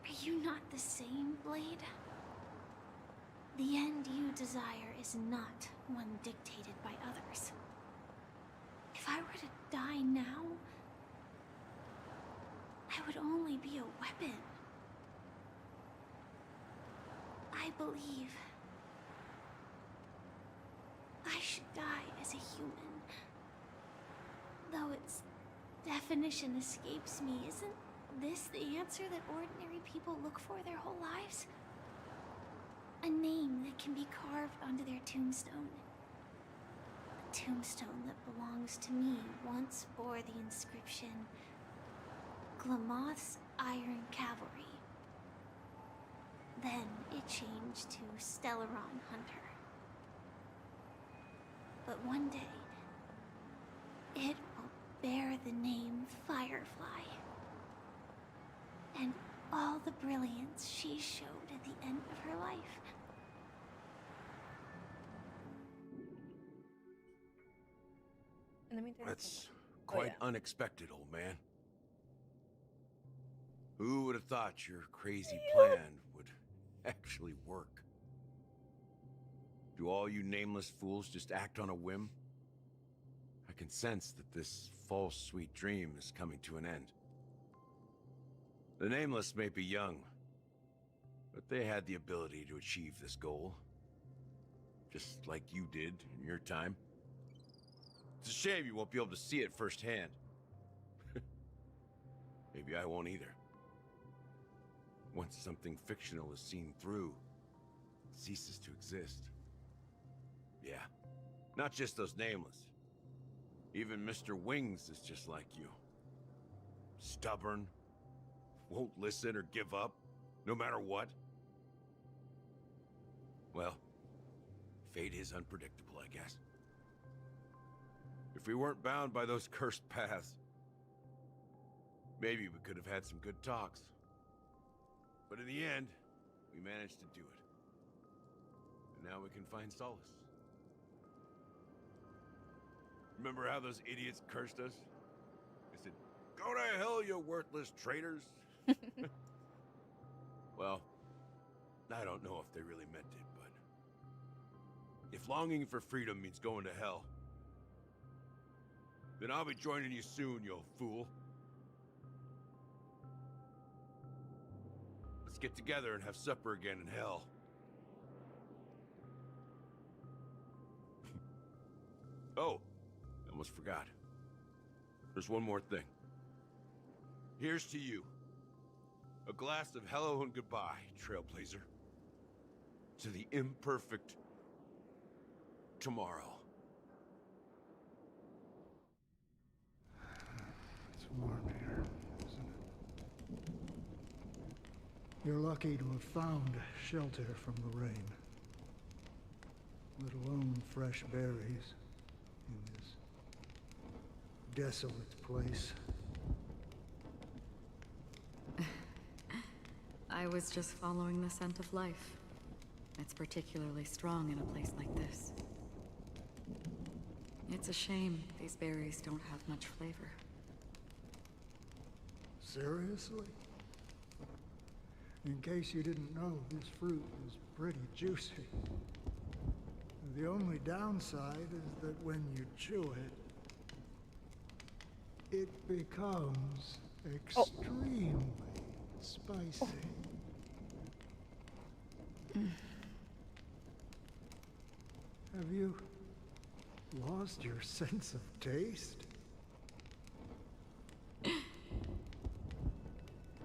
Are you not the same, Blade? The end you desire is not one dictated by others. If I were to die now, I would only be a weapon. I believe I should die as a human. Though its definition escapes me, isn't this the answer that ordinary people look for their whole lives? A name that can be carved onto their tombstone. A tombstone that belongs to me once bore the inscription, Glamoth's Iron Cavalry. Then it changed to Stellaron Hunter. But one day, it will bear the name Firefly. And all the brilliance she showed at the end of her life. In the meantime, That's quite unexpected, old man. Who would have thought your crazy plan would actually work? Do all you nameless fools just act on a whim? I can sense that this false sweet dream is coming to an end. The nameless may be young, but they had the ability to achieve this goal. Just like you did in your time. It's a shame you won't be able to see it firsthand. Maybe I won't either. Once something fictional is seen through, it ceases to exist. Yeah, not just those nameless. Even Mr. Wings is just like you. Stubborn, won't listen or give up, no matter what. Well, fate is unpredictable, I guess. If we weren't bound by those cursed paths, maybe we could have had some good talks. But in the end, we managed to do it. And now we can find solace. Remember how those idiots cursed us? They said, "Go to hell, you worthless traitors." Well, I don't know if they really meant it, but if longing for freedom means going to hell, then I'll be joining you soon, you fool. Let's get together and have supper again in hell. Oh, I almost forgot. There's one more thing. Here's to you. A glass of hello and goodbye, Trailblazer. To the imperfect tomorrow. It's warm here, isn't it? You're lucky to have found shelter from the rain. Let alone fresh berries in this desolate place. I was just following the scent of life. It's particularly strong in a place like this. It's a shame these berries don't have much flavor. Seriously? In case you didn't know, this fruit is pretty juicy. The only downside is that when you chew it, it becomes extremely spicy. Have you lost your sense of taste?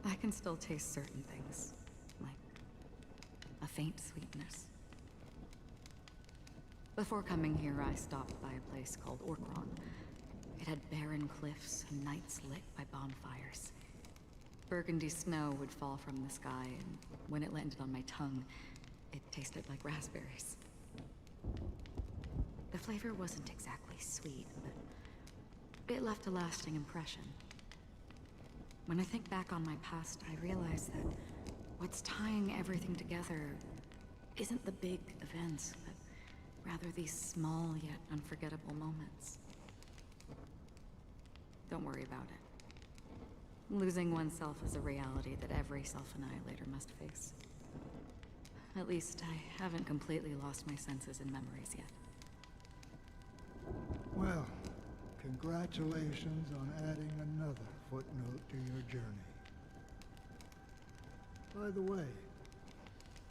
I can still taste certain things, like a faint sweetness. Before coming here, I stopped by a place called Orkron. It had barren cliffs and nights lit by bonfires. Burgundy snow would fall from the sky, and when it landed on my tongue, it tasted like raspberries. The flavor wasn't exactly sweet, but it left a lasting impression. When I think back on my past, I realize that what's tying everything together isn't the big events, but rather these small yet unforgettable moments. Don't worry about it. Losing oneself is a reality that every self-annihilator must face. At least I haven't completely lost my senses and memories yet. Well, congratulations on adding another footnote to your journey. By the way,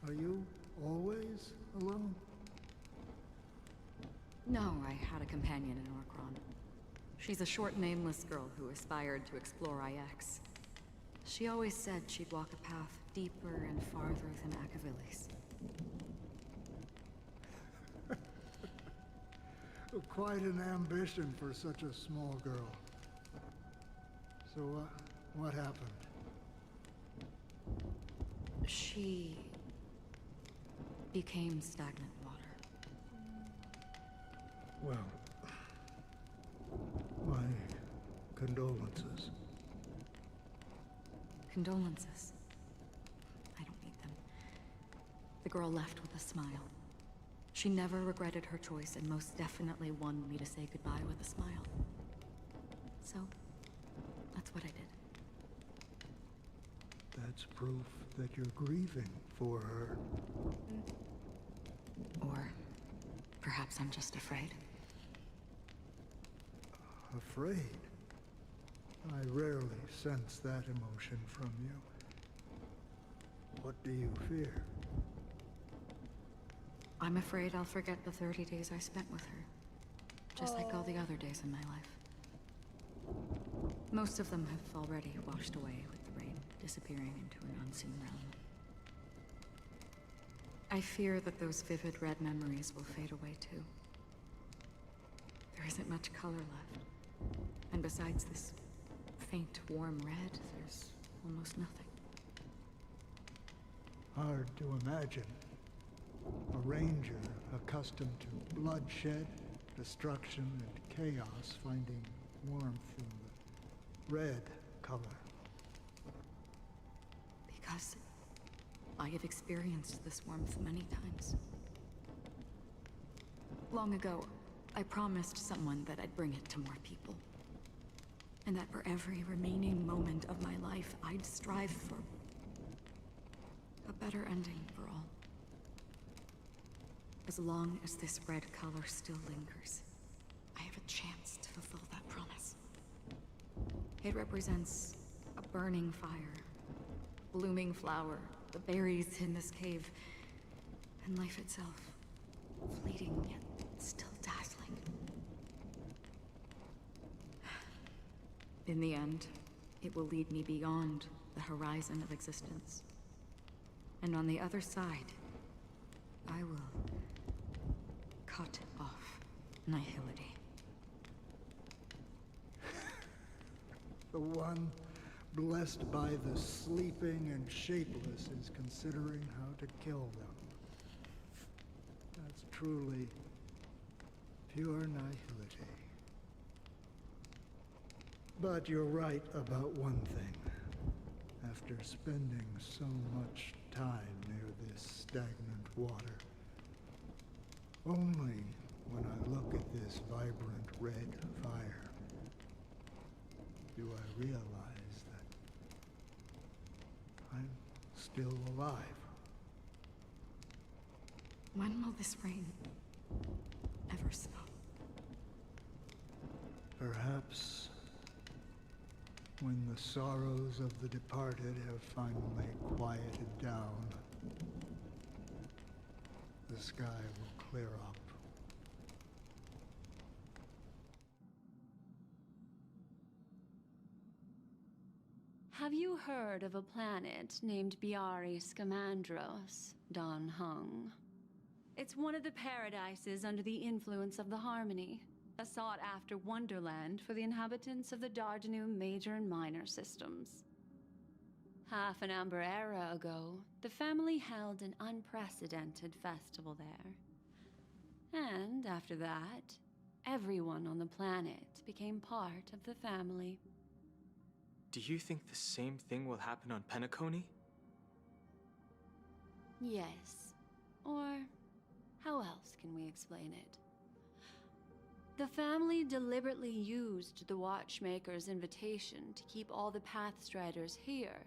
are you always alone? No, I had a companion in Orkron. She's a short, nameless girl who aspired to explore IX. She always said she'd walk a path deeper and farther than Akavilis. Quite an ambition for such a small girl. So, what happened? She became stagnant water. Well, my condolences. Condolences. I don't need them. The girl left with a smile. She never regretted her choice and most definitely wanted me to say goodbye with a smile. So, that's what I did. That's proof that you're grieving for her. Or perhaps I'm just afraid. Afraid? I rarely sense that emotion from you. What do you fear? I'm afraid I'll forget the 30 days I spent with her. Just like all the other days in my life. Most of them have already washed away with the rain, disappearing into an unseen realm. I fear that those vivid red memories will fade away too. There isn't much color left. And besides this faint, warm red, there's almost nothing. Hard to imagine. A ranger accustomed to bloodshed, destruction, and chaos finding warmth in the red color. Because I have experienced this warmth many times. Long ago, I promised someone that I'd bring it to more people. And that for every remaining moment of my life, I'd strive for a better ending for all. As long as this red color still lingers, I have a chance to fulfill that promise. It represents a burning fire, blooming flower, the berries in this cave, and life itself, fleeting yet still dazzling. In the end, it will lead me beyond the horizon of existence. And on the other side, I will cut off nihility. The one blessed by the sleeping and shapeless is considering how to kill them. That's truly pure nihility. But you're right about one thing. After spending so much time near this stagnant water, only when I look at this vibrant red fire do I realize that I'm still alive. When will this rain ever stop? Perhaps when the sorrows of the departed have finally quieted down, the sky will clear up. Have you heard of a planet named Biari Scamandros, Don Hung? It's one of the paradises under the influence of the Harmony, a sought-after wonderland for the inhabitants of the Dardanu Major and Minor systems. Half an Amber era ago, the family held an unprecedented festival there. And after that, everyone on the planet became part of the family. Do you think the same thing will happen on Penacony? Yes. Or how else can we explain it? The family deliberately used the Watchmaker's invitation to keep all the Pathstriders here,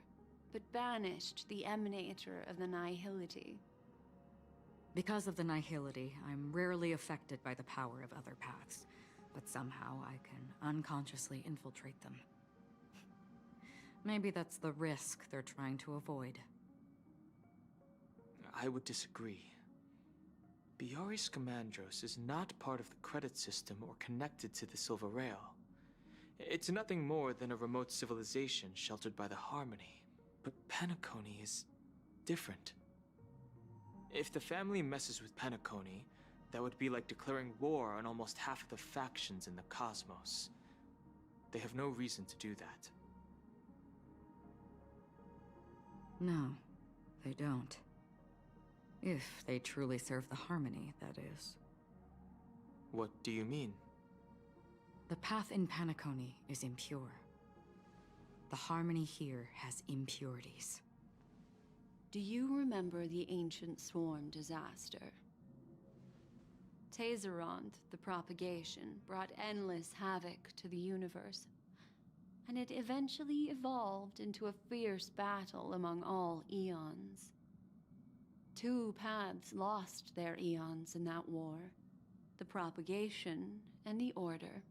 but banished the Emanator of the Nihility. Because of the Nihility, I'm rarely affected by the power of other paths, but somehow I can unconsciously infiltrate them. Maybe that's the risk they're trying to avoid. I would disagree. Biari Scamandros is not part of the credit system or connected to the Silver Rail. It's nothing more than a remote civilization sheltered by the Harmony. But Penacony is different. If the family messes with Penacony, that would be like declaring war on almost half of the factions in the cosmos. They have no reason to do that. No, they don't. If they truly serve the Harmony, that is. What do you mean? The path in Penacony is impure. The Harmony here has impurities. Do you remember the ancient swarm disaster? Tazerond, the propagation, brought endless havoc to the universe, and it eventually evolved into a fierce battle among all eons. 2 paths lost their eons in that war, the propagation and the order.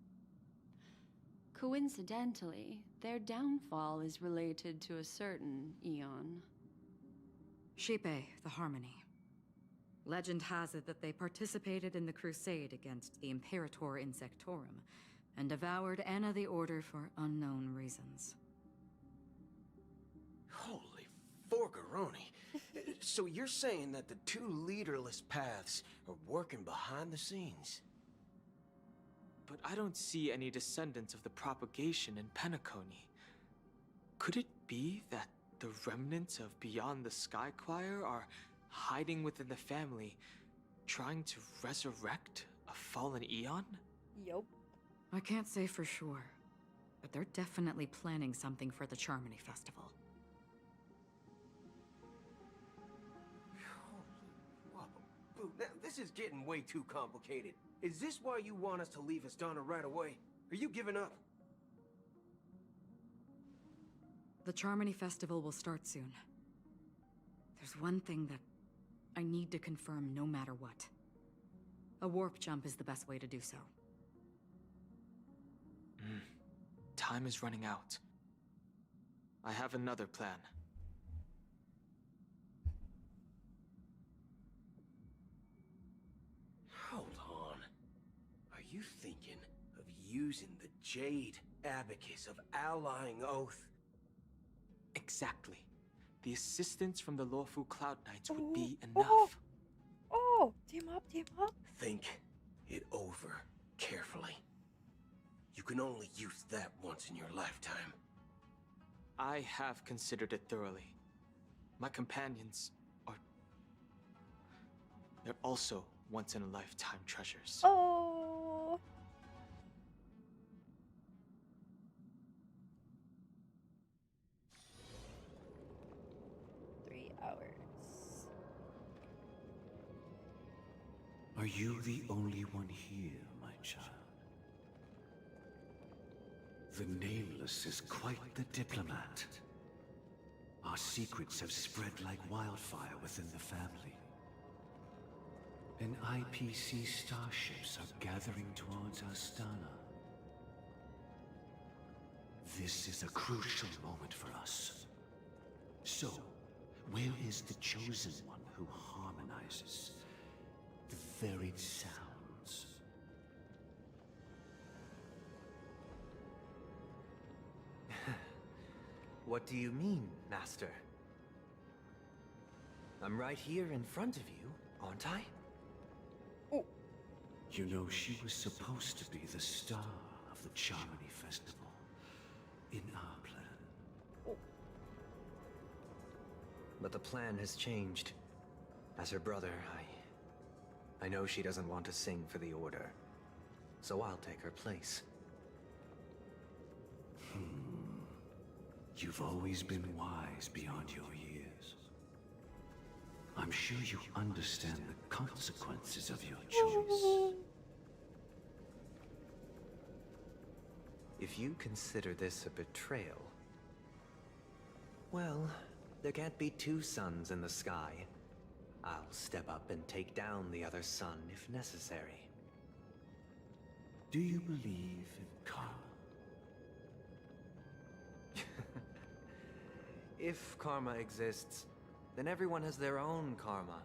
Coincidentally, their downfall is related to a certain eon. Shipe, the Harmony. Legend has it that they participated in the crusade against the Imperator Insectorum, and devoured Anna the Order for unknown reasons. Holy forgaroni. So you're saying that the 2 leaderless paths are working behind the scenes? But I don't see any descendants of the propagation in Penacony. Could it be that the remnants of Beyond the Sky Choir are hiding within the family, trying to resurrect a fallen eon? Yup. I can't say for sure, but they're definitely planning something for the Charmony Festival. Whoa, Boo, now this is getting way too complicated. Is this why you want us to leave Astana right away? Are you giving up? The Charmony Festival will start soon. There's one thing that I need to confirm no matter what. A warp jump is the best way to do so. Time is running out. I have another plan. Hold on. Are you thinking of using the Jade Abacus of Allying Oath? Exactly. The assistance from the Lawful Cloud Knights would be enough. Oh, team up, team up. Think it over carefully. You can only use that once in your lifetime. I have considered it thoroughly. My companions are... they're also once-in-a-lifetime treasures. Oh. Are you the only one here, my child? The Nameless is quite the diplomat. Our secrets have spread like wildfire within the family. And IPC starships are gathering towards Astana. This is a crucial moment for us. So, where is the Chosen One who harmonizes the varied sounds? What do you mean, Master? I'm right here in front of you, aren't I? You know, she was supposed to be the star of the Charmony Festival. In our plan. But the plan has changed. As her brother, I know she doesn't want to sing for the Order. So I'll take her place. You've always been wise beyond your years. I'm sure you understand the consequences of your choice. If you consider this a betrayal... well, there can't be two suns in the sky. I'll step up and take down the other sun if necessary. Do you believe in karma? If karma exists, then everyone has their own karma.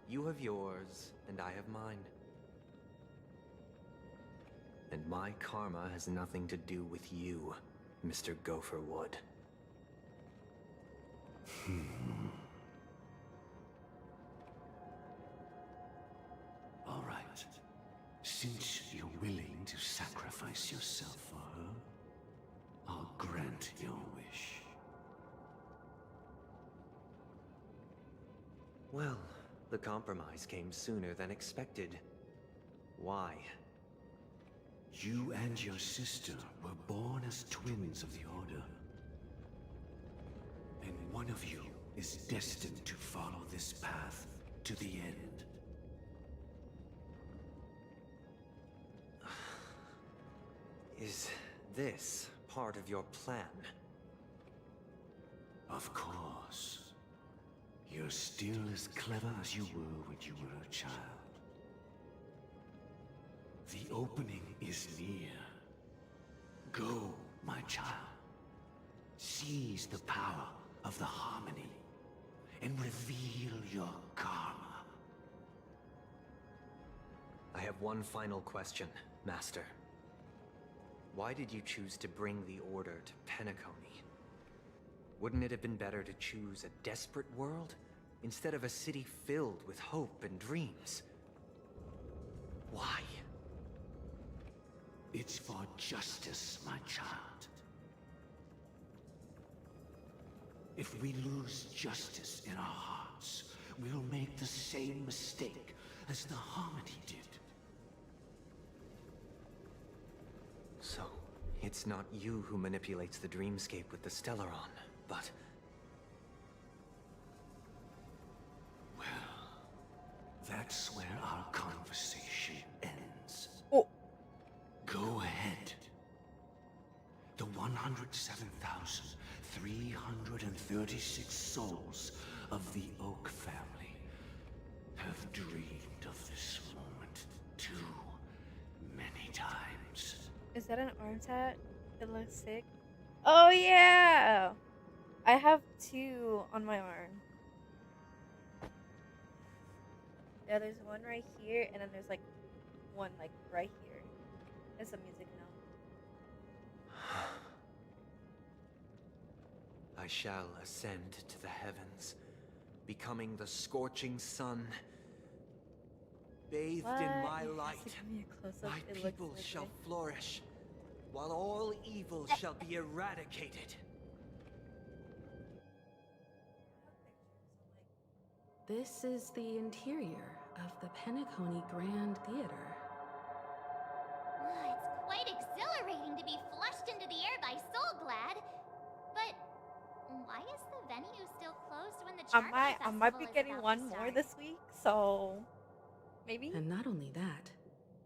You have yours, and I have mine. And my karma has nothing to do with you, Mr. Gopherwood. All right. Since you're willing to sacrifice yourself for her, I'll grant your wish. Well, the compromise came sooner than expected. Why? You and your sister were born as twins of the Order. And one of you is destined to follow this path to the end. Is this part of your plan? Of course. You're still as clever as you were when you were a child. The opening is near. Go, my child. Seize the power of the harmony and reveal your karma. I have one final question, Master. Why did you choose to bring the Order to Penacony? Wouldn't it have been better to choose a desperate world instead of a city filled with hope and dreams? Why? It's for justice, my child. If we lose justice in our hearts, we'll make the same mistake as the Harmony did. So, it's not you who manipulates the dreamscape with the Stellaron, but... Well, that's where our conversation ends. Oh. Go ahead. The 107,336 souls of the Oak family have dreamed of this moment too many times. Is that an arm tat? It looks sick. Oh yeah! I have 2 on my arm. Yeah, there's one right here, and then there's like one like right here. It's a music note. I shall ascend to the heavens, becoming the scorching sun. Bathed in my light, my people shall flourish, while all evil shall be eradicated. This is the interior of the Penacony Grand Theater. It's quite exhilarating to be flushed into the air by Soulglad. But why is the venue still closed when the Charming I might be Festival is getting about one to more start? this week, so maybe And not only that,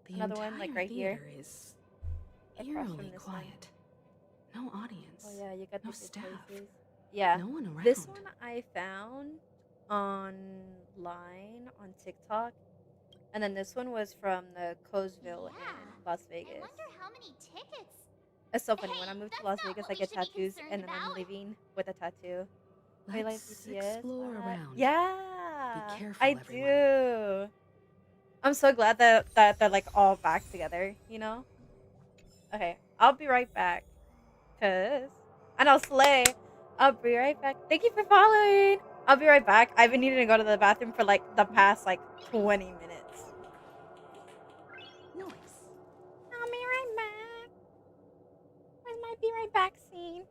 the another entire one like right here. theater is Across from eerily this one. quiet. No audience. Oh yeah, you got no the good staff. places. Yeah. No one around. This one I found online on TikTok, and then this one was from the Cosville in Las Vegas. I wonder how many tickets. It's so funny when I moved to Las Vegas, I get tattoos, and then I'm leaving with a tattoo. Oh, you like Let's BTS? explore around. Yeah, Be careful, I everyone. do. I'm so glad that they're like all back together, you know? Okay, I'll be right back. Cause I know Slay. I'll be right back. Thank you for following. I'll be right back. I've been needing to go to the bathroom for like the past like 20 minutes. Noise. I'll be right back. Where's my be right back scene?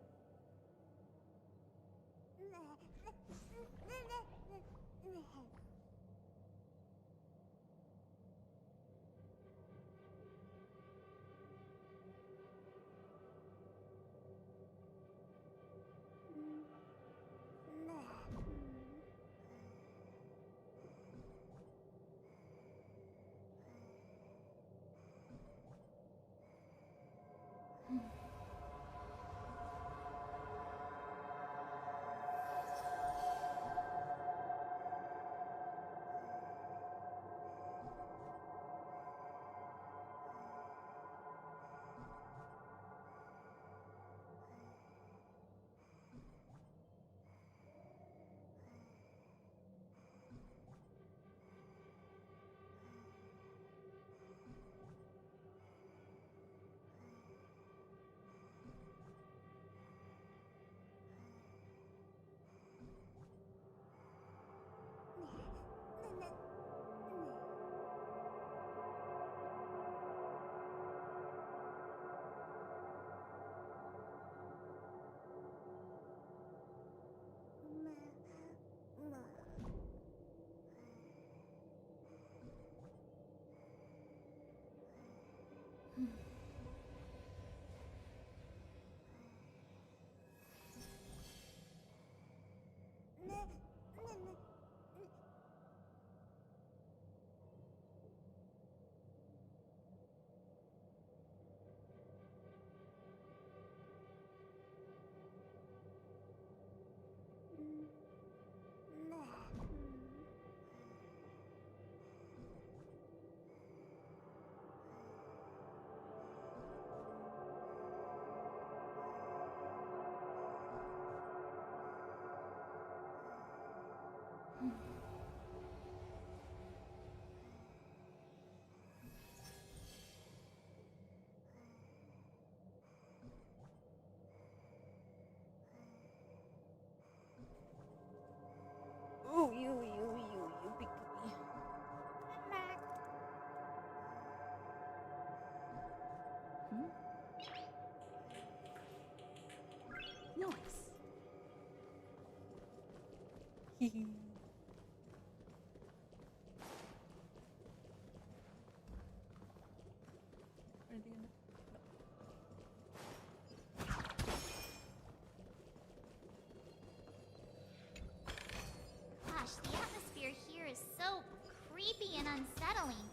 Gosh, the atmosphere here is so creepy and unsettling.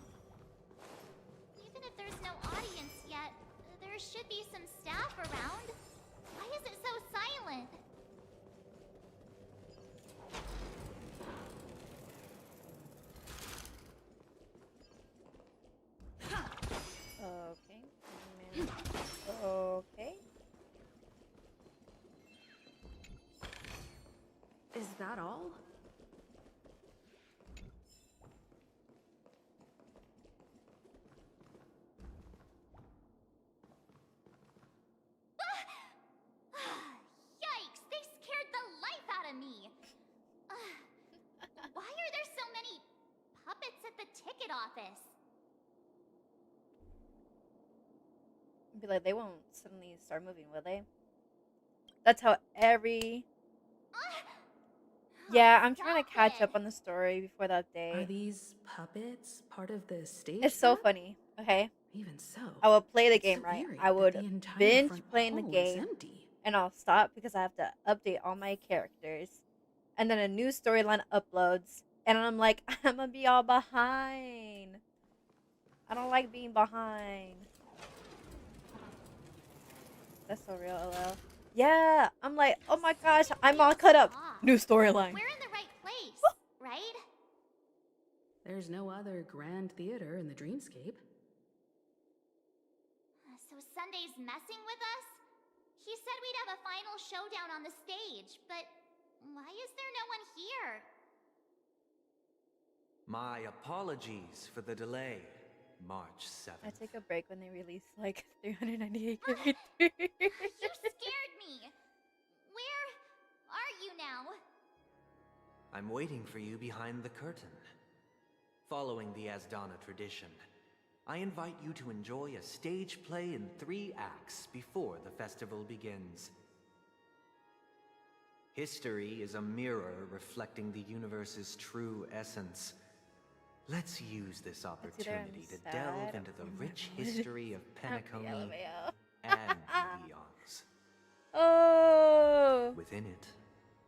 Even if there's no audience yet, there should be some staff around. Why is it so silent? Okay. Okay. Is that all? Yikes! They scared the life out of me! Why are there so many puppets at the ticket office? Be like, they won't suddenly start moving, will they? That's how every... Yeah, I'm trying to catch up on the story before the Are update. these puppets part of the stage? It's so set? funny, okay? Even so, I will play the it's game, so right? eerie I that would the entire binge front playing the hall is game, empty. and I'll stop because I have to update all my characters. And then a new storyline uploads, and I'm like, I'm gonna be all behind. I don't like being behind. That's so real, LL. Yeah, I'm like, oh my gosh, I'm all cut up. New storyline. We're in the right place, right? There's no other grand theater in the dreamscape. So Sunday's messing with us? He said we'd have a final showdown on the stage, but why is there no one here? My apologies for the delay. March 7th. I take a break when they release like 398 characters. You scared me! Where are you now? I'm waiting for you behind the curtain. Following the Asdana tradition, I invite you to enjoy a stage play in 3 acts before the festival begins. History is a mirror reflecting the universe's true essence. Let's use this opportunity to delve into the rich history of Penacony and the eons. Oh! Within it,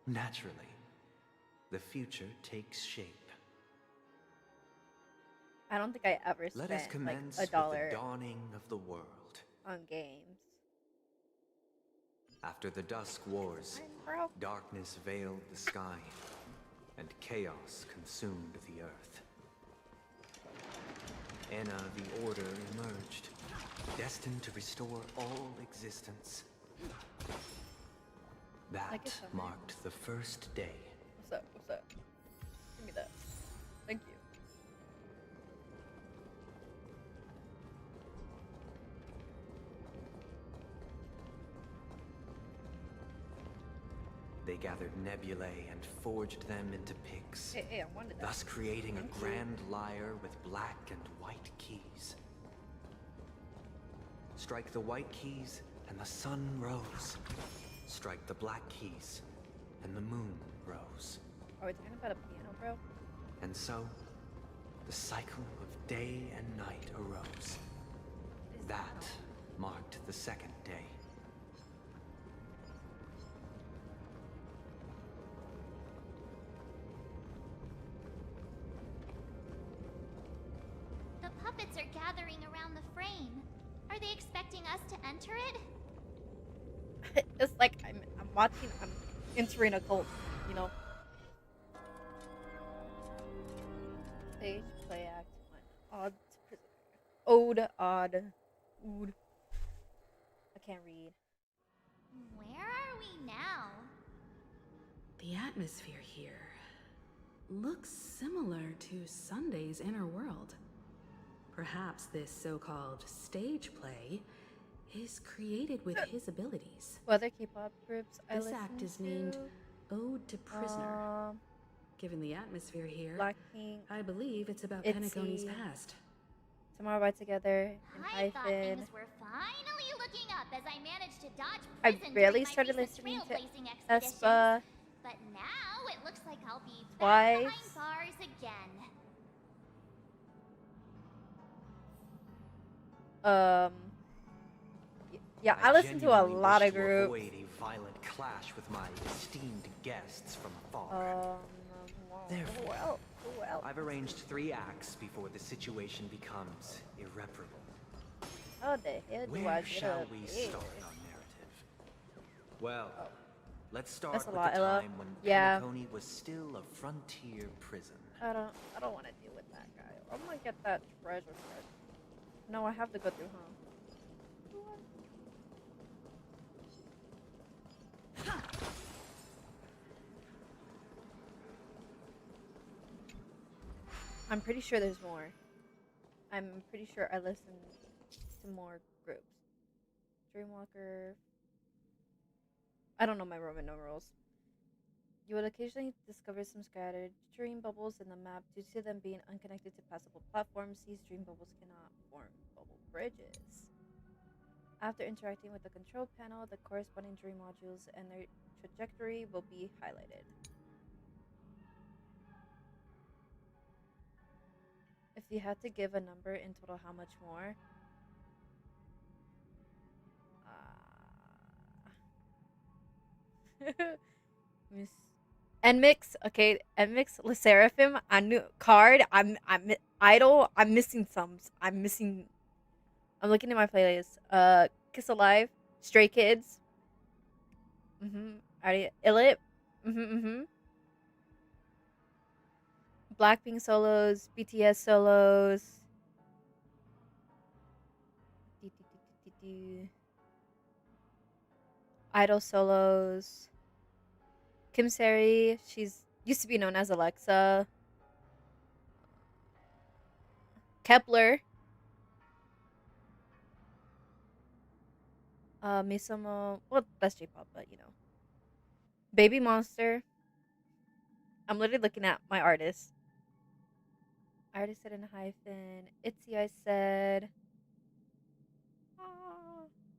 naturally, the future takes shape. I don't think I ever Let us spent commence like with $1 the dawning of the world. on games. After the Dusk Wars, darkness veiled the sky, and chaos consumed the earth. Enna the Order emerged, destined to restore all existence. That marked the first day. What's up? What's up? Give me that. Thank you. They gathered nebulae and forged them into picks, Hey, I wanted that. thus creating a grand lyre with black and white keys. Strike the white keys, and the sun rose. Strike the black keys, and the moon rose. Are we talking about a piano, bro? And so, the cycle of day and night arose. That marked the second day. The puppets are gathering around the frame. Are they expecting us to enter it? It's like I'm watching, I'm entering a cult, you know? Stage play act 1. Odd prisoner. Ode, odd. Ood. I can't read. Where are we now? The atmosphere here looks similar to Sunday's inner world. Perhaps this so-called stage play is created with his abilities. What other K-pop groups I This listen act is to? named Ode to Prisoner. Given the atmosphere here, Blackpink, I believe it's about ITZY, Penacony's past. Tomorrow by Together, and I thought Hyphen. things were finally looking up as I managed to dodge I prison barely during my started recent listening to trailblazing expeditions. aespa. But now it looks like I'll be Twice. back behind bars again. Yeah, I listen to a genuinely lot wish of to groups. avoid a violent clash with my esteemed guests from afar. Therefore, I've arranged 3 acts before the situation becomes irreparable. How the hell do I Where get shall up we there? start our narrative? Well, let's start That's a with lot, the Ella. time when Yeah. Penacony was still a frontier prison. I don't want to deal with that guy. I'm gonna get that treasure first. No, I have to go through home. I'm pretty sure there's more. I'm pretty sure I listened to more groups. Dreamwalker. I don't know my Roman numerals. You would occasionally discover some scattered dream bubbles in the map. Due to them being unconnected to passable platforms, these dream bubbles cannot form bubble bridges. After interacting with the control panel, the corresponding dream modules and their trajectory will be highlighted. If you had to give a number in total, how much more? Miss Nmix, okay, Nmix, Seraphim, I knew card, I'm idol, I'm missing some. I'm looking at my playlist. Kiss Alive, Stray Kids. Already Illit. Blackpink solos, BTS solos. Idol solos. Kim Seri, she's used to be known as Alexa. Kepler. Misomo, well, that's J-pop, but you know. Baby Monster. I'm literally looking at my artists. I already said in a hyphen. Itzy, I said.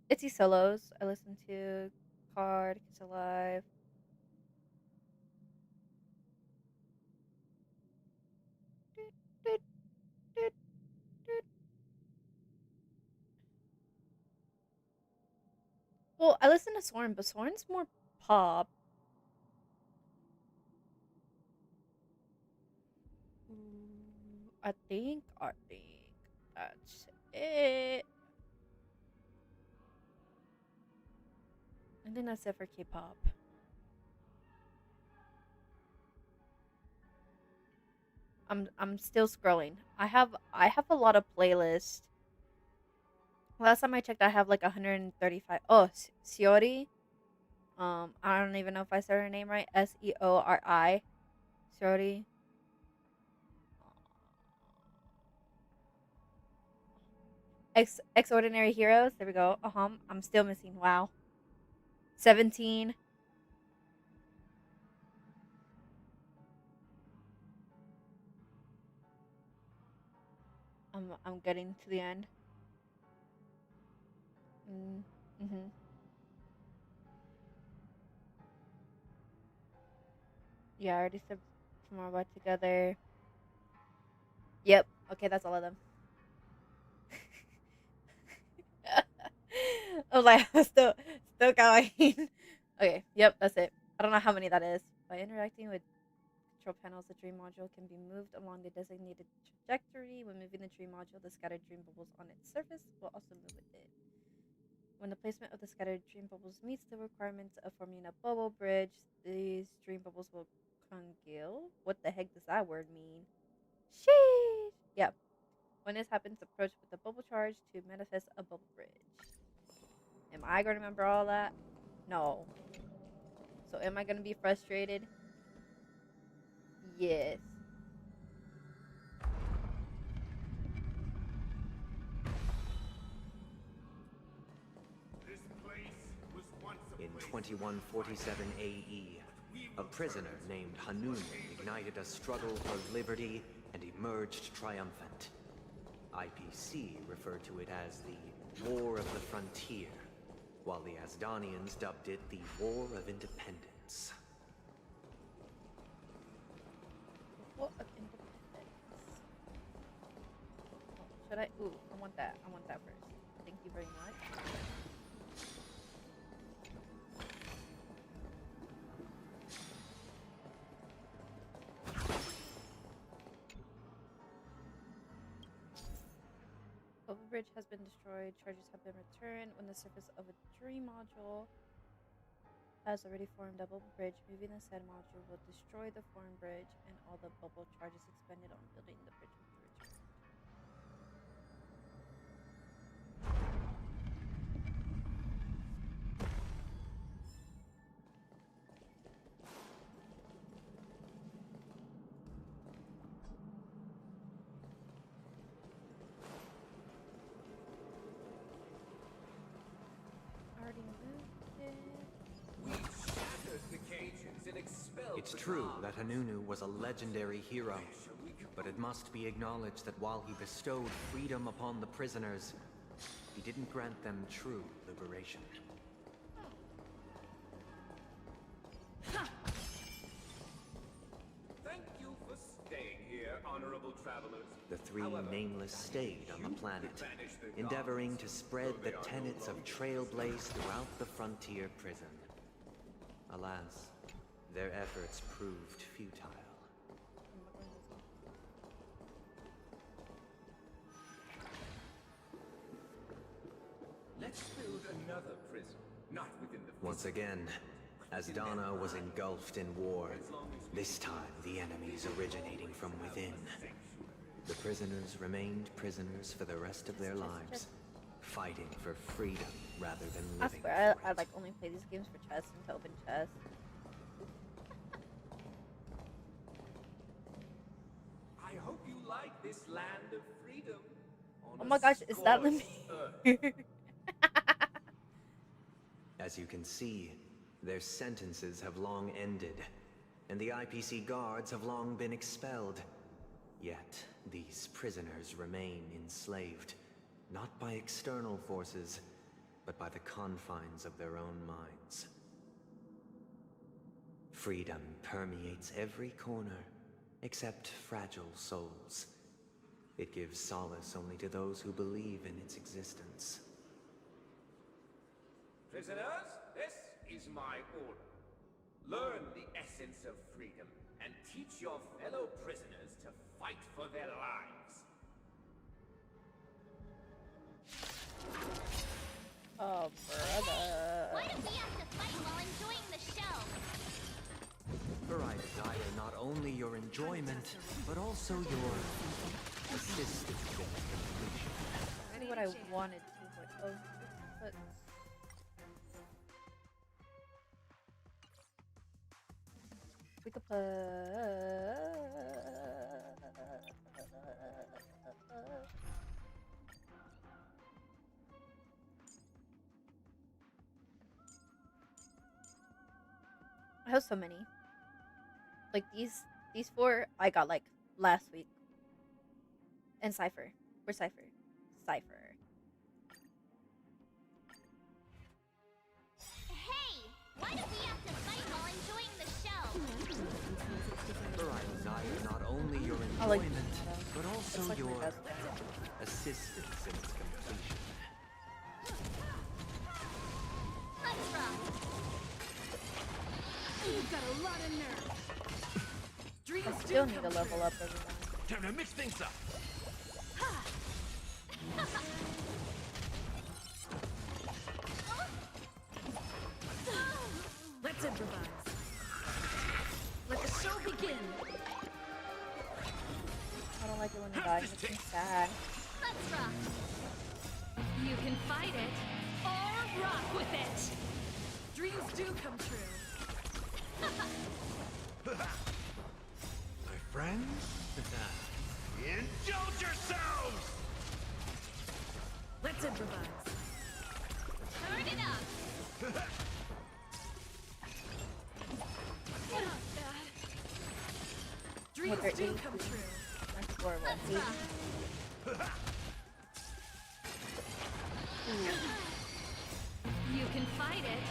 Itzy solos. I listened to Card, Kiss Alive. Well, I listen to Soren, but Soren's more pop. I think that's it. I think that's it for K-pop. I'm still scrolling. I have a lot of playlists. Last time I checked, I have like 135. Oh, Seori. I don't even know if I said her name right. Seori. Seori. Extraordinary Heroes. There we go. I'm still missing. Wow. 17. I'm getting to the end. Yeah, I already said Tomorrow About Together. Yep. Okay, that's all of them. I was like, still going. Okay, yep, that's it. I don't know how many that is. By interacting with control panels, the dream module can be moved along the designated trajectory. When moving the dream module, the scattered dream bubbles on its surface will also move with it. When the placement of the scattered dream bubbles meets the requirements of forming a bubble bridge, these dream bubbles will congeal. What the heck does that word mean? Sheesh. Yeah. When this happens, approach with a bubble charge to manifest a bubble bridge. Am I going to remember all that? No. So am I going to be frustrated? Yes. In 2147 AE, a prisoner named Hanun ignited a struggle for liberty and emerged triumphant. IPC referred to it as the War of the Frontier, while the Asdanians dubbed it the War of Independence. Should I? Ooh, I want that. I want that first. Thank you very much. Overbridge has been destroyed. Charges have been returned. When the surface of a dream module has already formed a bubble bridge, moving the said module will destroy the formed bridge and all the bubble charges expended on building the bridge will be returned. Already moved it. It's true that Hanunu was a legendary hero, but it must be acknowledged that while he bestowed freedom upon the prisoners, he didn't grant them true liberation. Thank you for staying here, honorable travelers. The three nameless stayed on the planet, endeavoring to spread the tenets of Trailblaze throughout the frontier prison. Alas, their efforts proved futile. Let's build another prison, not within the... Once again, as Donna was engulfed in war, this time the enemies originating from within. The prisoners remained prisoners for the rest of their lives, fighting for freedom rather than I living swear, for I it. like only play these games for chess and to open chess. I hope you like this land of freedom. Oh my gosh, is that scorched Lemmy? earth. As you can see, their sentences have long ended, and the IPC guards have long been expelled. Yet, these prisoners remain enslaved, not by external forces, but by the confines of their own minds. Freedom permeates every corner, except fragile souls. It gives solace only to those who believe in its existence. Prisoners, this is my order. Learn the essence of freedom and teach your fellow prisoners to fight for their lives. Oh, brother. Why do we have to fight while enjoying the show? For I desire not only your enjoyment, but also your assistance in completion. That's what I wanted to, but we could put. I have so many. Like these four I got like last week. And Cypher. Where's Cypher? Cypher. Hey! Why do we have to fight while enjoying the show? For I desire not only your I like enjoyment, but also It's like my your best friend. assistance in its completion. Let's rock! You've got a lot of nerve. Dreams I do still need come to level true. up everyone. Time to mix things up. Let's improvise. Let the show begin. I don't like it when they die. It makes me sad. Let's rock! You can fight it or rock with it. Dreams do come true. My friends, indulge yourselves! Let's improvise. Turn it up! Dreams their do age come is- true. My score was Let's 80. rock! You can fight it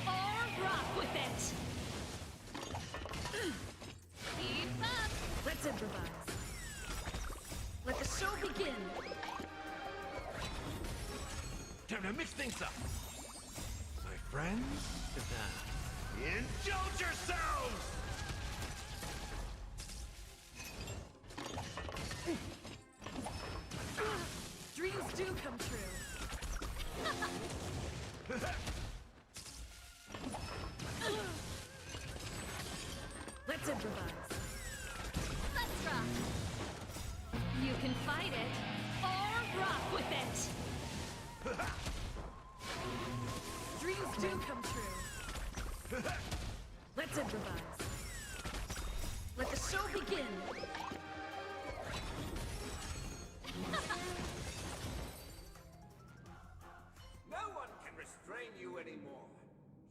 or rock with it. Keep up! Let's improvise. Let the show begin. time to mix things up. My friends, indulge yourselves! Dreams do come true. Let's improvise. Let's rock. You can fight it or rock with it. Dreams do come true. Let's improvise. Let the show begin. No one can restrain you anymore.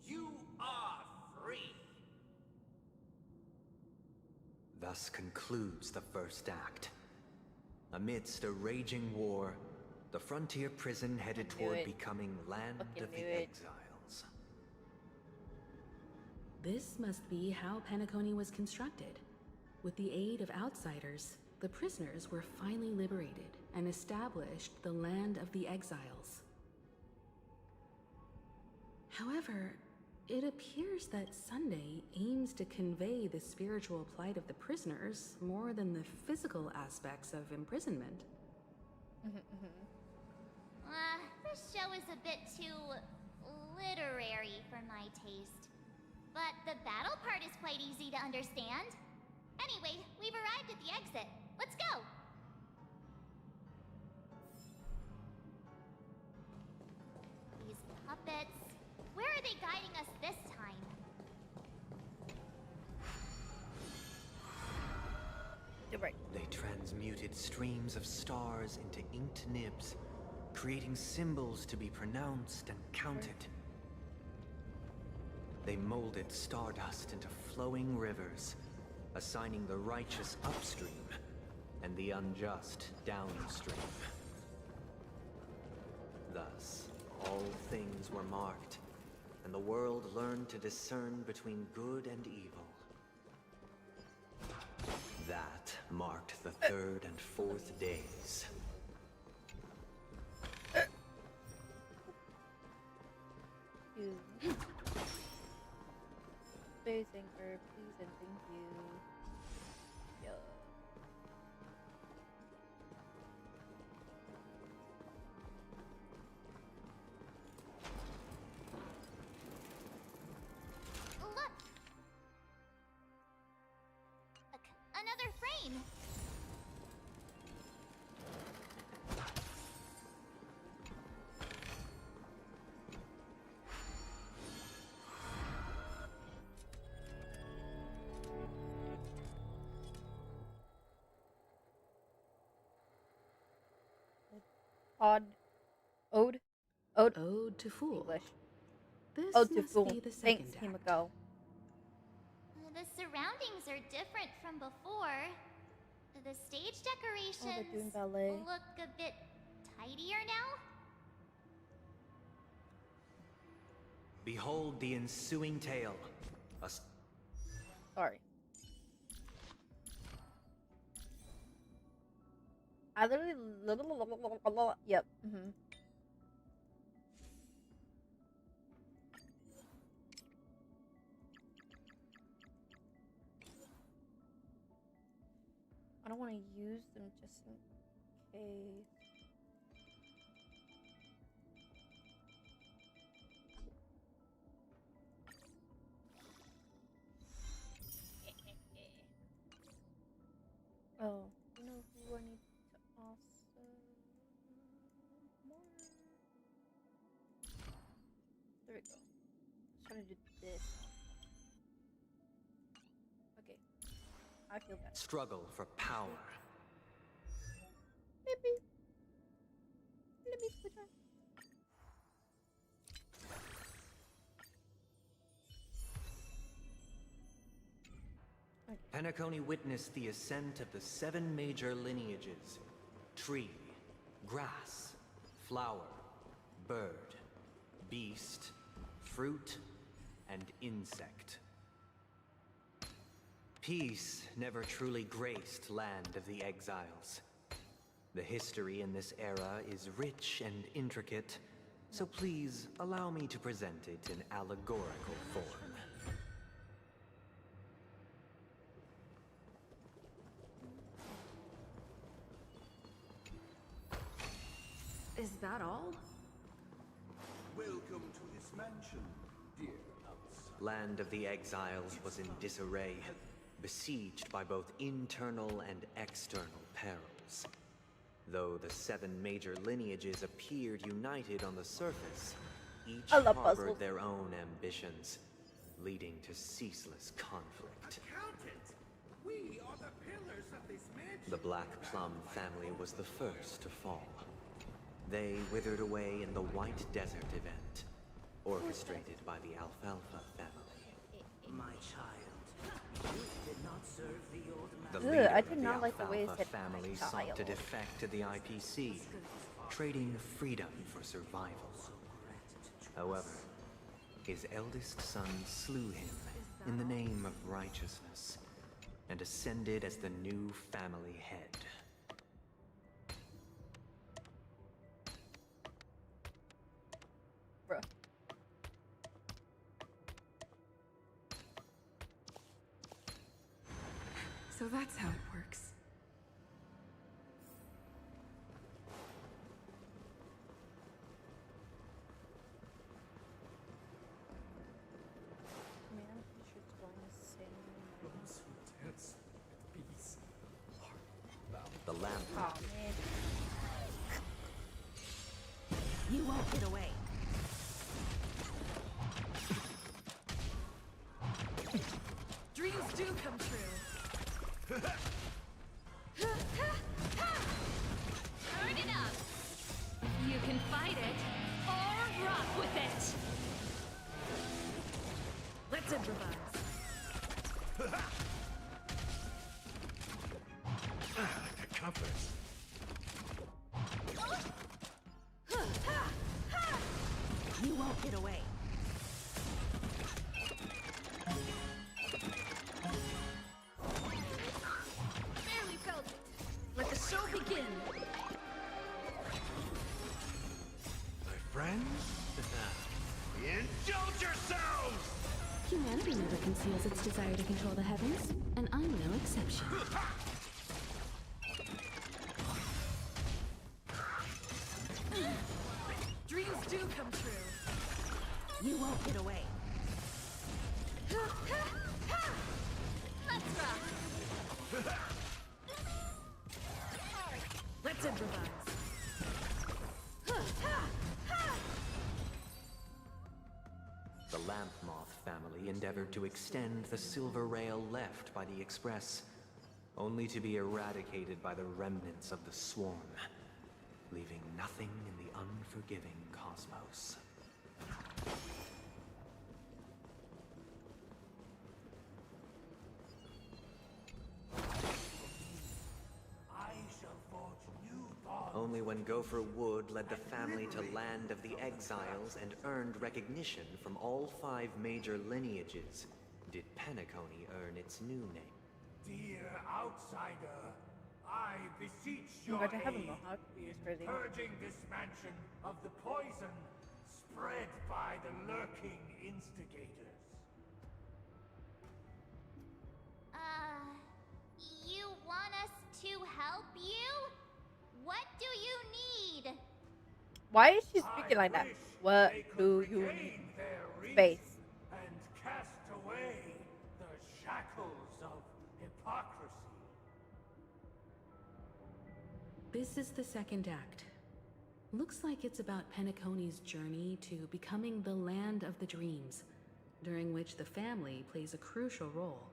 You are free. Thus concludes the first act. Amidst a raging war, the frontier prison headed toward becoming land of the exiles. This must be how Penacony was constructed. With the aid of outsiders, the prisoners were finally liberated and established the land of the exiles. However, it appears that Sunday aims to convey the spiritual plight of the prisoners more than the physical aspects of imprisonment. This show is a bit too literary for my taste. But the battle part is quite easy to understand. Anyway, we've arrived at the exit. Let's go! These puppets... Where are they guiding us this time? They transmuted streams of stars into inked nibs, creating symbols to be pronounced and counted. They molded stardust into flowing rivers, assigning the righteous upstream and the unjust downstream. Thus, all things were marked, and the world learned to discern between good and evil. That marked the third and fourth days. Space Anchor, please and thank you. Yeah. Look! Another frame! Ode to Fool. English. This Ode to must Fool. be the second Thanks, act. Himiko. The surroundings are different from before. The stage decorations doing ballet. look a bit tidier now. Behold the ensuing tale. Sorry. I literally... Yep. I don't want to use them just in case. Oh, you know who I need to also more? There we go. Let's try to do this. Okay. I feel better. Struggle for power. Maybe. Let me switch on. Penacony witnessed the ascent of the 7 major lineages: tree, grass, flower, bird, beast, fruit, and insect. Peace never truly graced land of the exiles. The history in this era is rich and intricate, So please allow me to present it in allegorical form. Is that all? Welcome to this mansion, dear outsider. Land of the Exiles was in disarray, besieged by both internal and external perils. Though the 7 major lineages appeared united on the surface, each harbored their own ambitions, leading to ceaseless conflict. Accountant, we are the pillars of this mansion. The Black Plum family was the first to fall. They withered away in the White Desert event, orchestrated by the Alfalfa family. My child, you did not serve the old The man. leader I of did the not like the way it Alfalfa said family my sought to child. defect to the IPC, trading freedom for survival. However, his eldest son slew him in the name of righteousness, and ascended as the new family head. Bruh. So that's how it works. Man, Fisher's going to say Those who dance with bees are bound. The lamp. Oh man. You won't get away. Dreams do come true. Turn it up. You can fight it or rock with it. Let's improvise. The confidence. You won't get away. Barely felt it. Let the show begin. My friends? Indulge yourselves! Humanity never conceals its desire to control the heavens, and I'm no exception. Dreams do come true. You won't get away. Let's rock. Let's improvise. The Lamp Moth family endeavored to extend the silver rail left by the Express, only to be eradicated by the remnants of the swarm, leaving nothing in the unforgiving cosmos. I shall forge new bonds. Only when Gopher Wood led the family to Land of the Exiles and earned recognition from all 5 major lineages did Penacony earn its new name. Dear outsider, I beseech Oh your my god, I have a aid mohawk. in It's crazy. purging this mansion of the poison spread by the lurking instigators. You want us to help you? What do you need? Why is she speaking like that? What do you need? Space. And cast away the shackles of hypocrisy. This is the second act. Looks like it's about Penacony's journey to becoming the Land of the Dreams, during which the family plays a crucial role.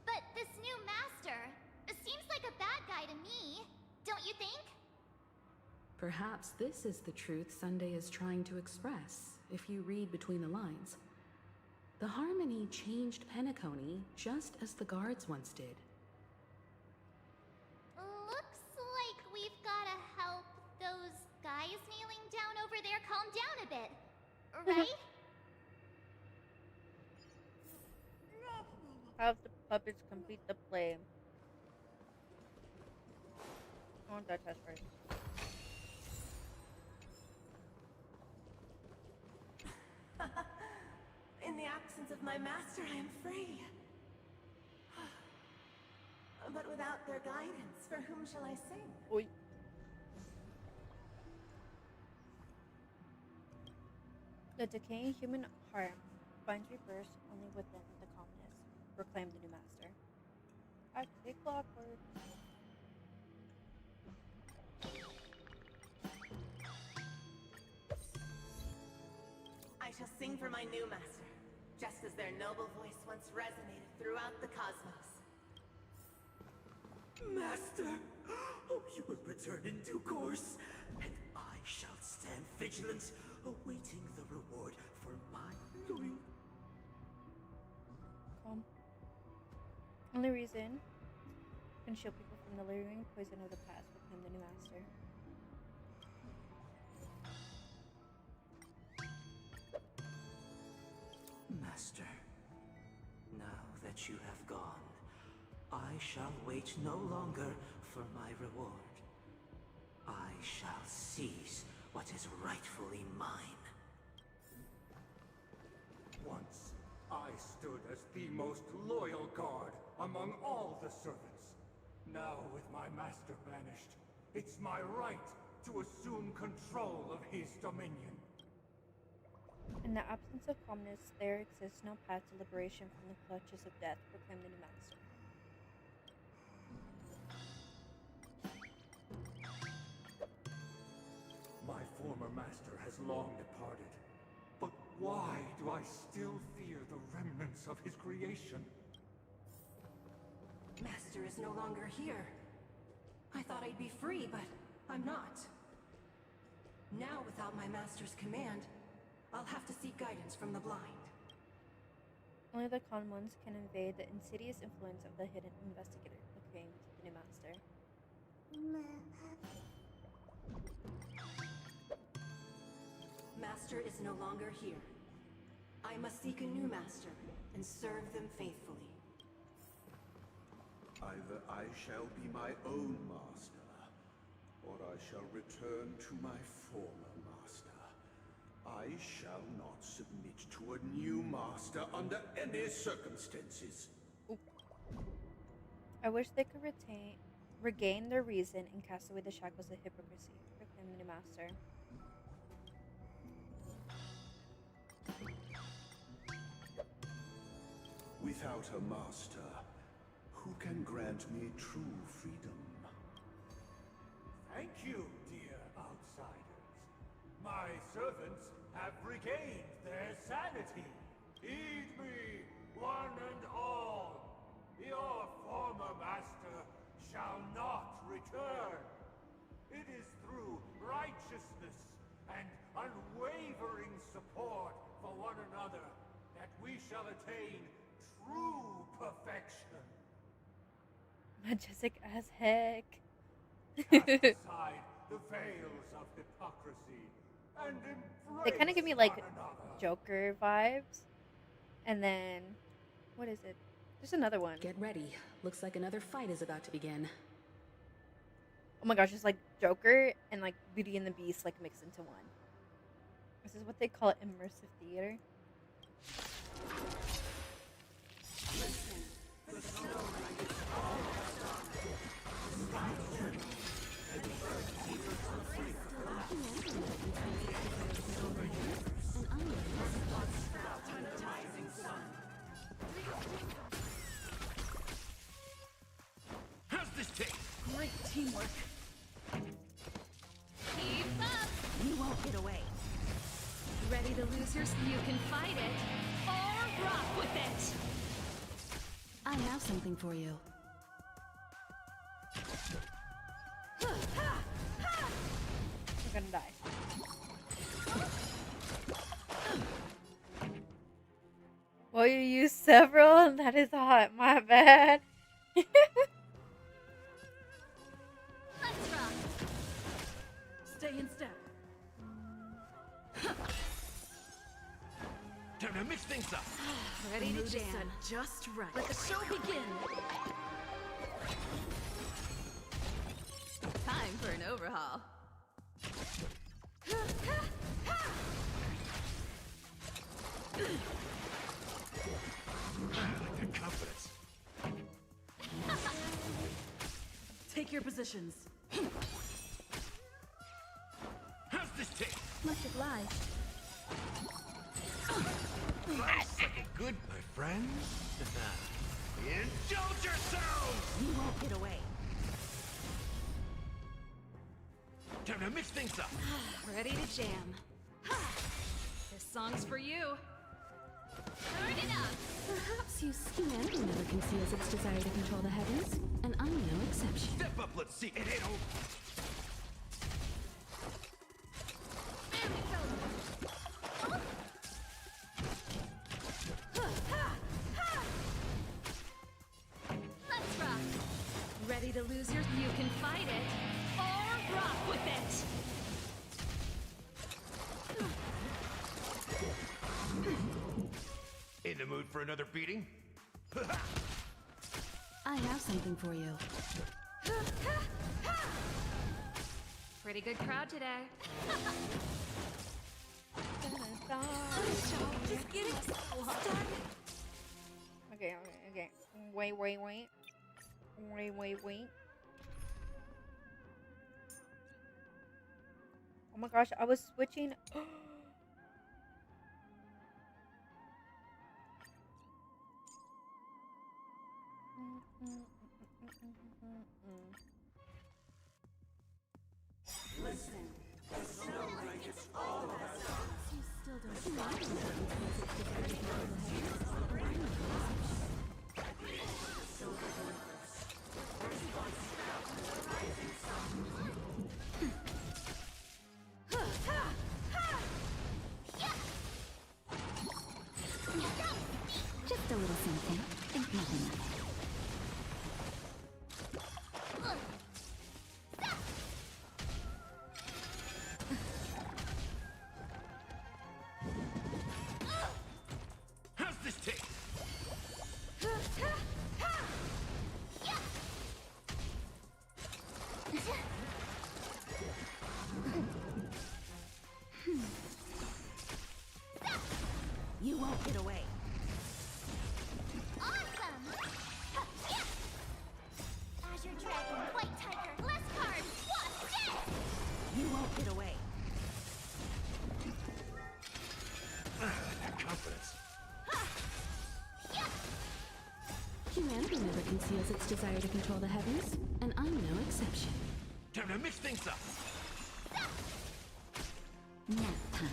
But this new master seems like a bad guy to me, don't you think? Perhaps this is the truth Sunday is trying to express, if you read between the lines. The Harmony changed Penacony just as the guards once did. Looks like we've gotta help those guys kneeling down over there calm down a bit, right? Have the puppets complete the play. I want that test first. absence of my master, I am free. But without their guidance, for whom shall I sing? Oy. The decaying human heart finds rebirth only within the calmness, proclaimed the new master. I take clockwork. I shall sing for my new master, just as their noble voice once resonated throughout the cosmos. Master! Oh, you will return in due course, and I shall stand vigilant, awaiting the reward for my doing. Calm. Only reason can shield people from the lingering poison of the past, proclaimed the new master. Master, now that you have gone, I shall wait no longer for my reward. I shall seize what is rightfully mine. Once, I stood as the most loyal guard among all the servants. Now, with my master banished, it's my right to assume control of his dominion. In the absence of calmness, there exists no path to liberation from the clutches of death, proclaimed the new master. My former master has long departed. But why do I still fear the remnants of his creation? Master is no longer here. I thought I'd be free, but I'm not. Now, without my master's command, I'll have to seek guidance from the blind. Only the calm ones can evade the insidious influence of the hidden investigator, proclaimed the new master. Master is no longer here. I must seek a new master and serve them faithfully. Either I shall be my own master, or I shall return to my former master. I shall not submit to a new master under any circumstances. Ooh. I wish they could regain their reason and cast away the shackles of hypocrisy, proclaimed the new master. Without a master, who can grant me true freedom? Thank you, dear outsiders. My servants have regained their sanity. Heed me, one and all. Your former master shall not return. It is through righteousness and unwavering support for one another that we shall attain true perfection. Majestic as heck. Cast aside the veils of hypocrisy and embrace They kind of give me like Joker vibes. And then, what is it? There's another one. Get ready. Looks like another fight is about to begin. Oh my gosh, it's like Joker and like Beauty and the Beast like mixed into one. This is what they call immersive theater. How's this taste? Great teamwork. Keep up! You won't get away. Ready to lose your... You can fight it, or rock with it! I have something for you. We're gonna die. Well, you used several? That is hot. My bad. Let's rock! Stay in step. Time to mix things up. Ready to jam. Just right. Let the show begin. Time for an overhaul. Take your positions. How's this taste? Much obliged. Nice looking good, my friends. Indulge yourselves! You won't get away. Time to mix things up. Ready to jam. This song's for you. Turn it up. Perhaps humanity never conceals its desire to control the heavens, and I'm no exception. Step up, let's see. It ain't over. Let's rock. Ready to lose your... You can fight it, or rock with it! In the mood for another beating? I have something for you. Pretty good crowd today. Just get it started. Okay. Wait. Oh my gosh, I was switching. Listen, the snow blankets all of us. You still don't see why never conceals its desire to control the heavens, and I'm no exception. Just a little something. Think nothing of it. How's this taste? You won't get away. Awesome. Azure Dragon, White Tiger, less cards. What's this? You won't get away. That confidence. Humanity never conceals its desire to control the heavens, and I'm no exception. Time to mix things up. Nap time.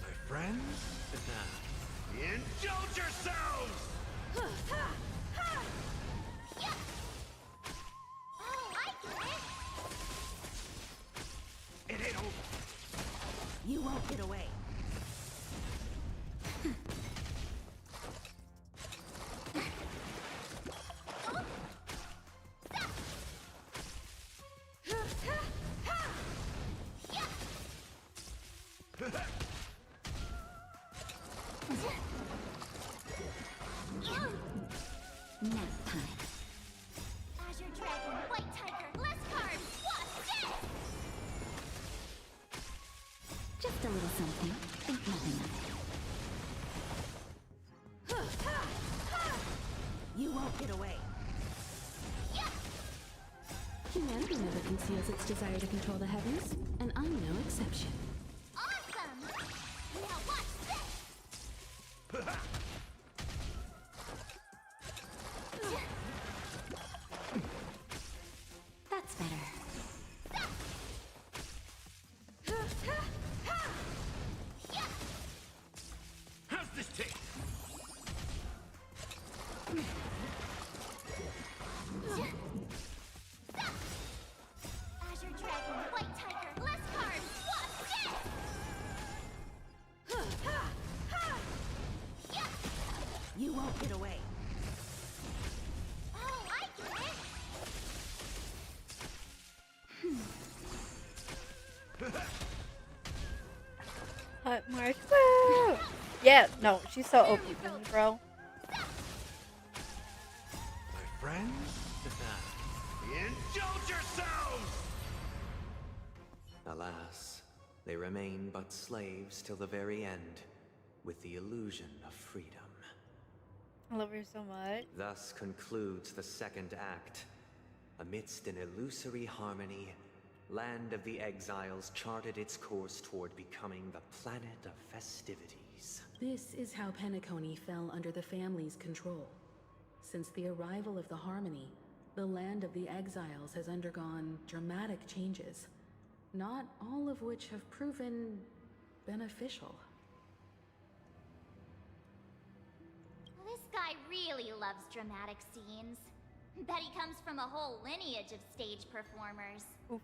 My friends? Indulge yourselves! Oh, I get it. It ain't over. You won't get away. Nap time. Azure Dragon, White Tiger, less cards. What's this? Just a little something. Think nothing of it. You won't get away. Humanity never conceals its desire to control the heavens, and I'm no exception. Awesome. Now watch this. That's better. How's this taste? Azure Dragon, White Tiger, less cards. What's this? You won't get away. Oh, I get it. Hot Marsh. Woo! Yeah, no, she's so OP for me, bro. My friends? Indulge yourselves! Alas, they remain but slaves till the very end, with the illusion of freedom. I love her so much. Thus concludes the second act. Amidst an illusory harmony, Land of the Exiles charted its course toward becoming the planet of festivities. This is how Penacony fell under the family's control. Since the arrival of the Harmony, the Land of the Exiles has undergone dramatic changes, not all of which have proven beneficial. This guy really loves dramatic scenes. Bet he comes from a whole lineage of stage performers. Oof.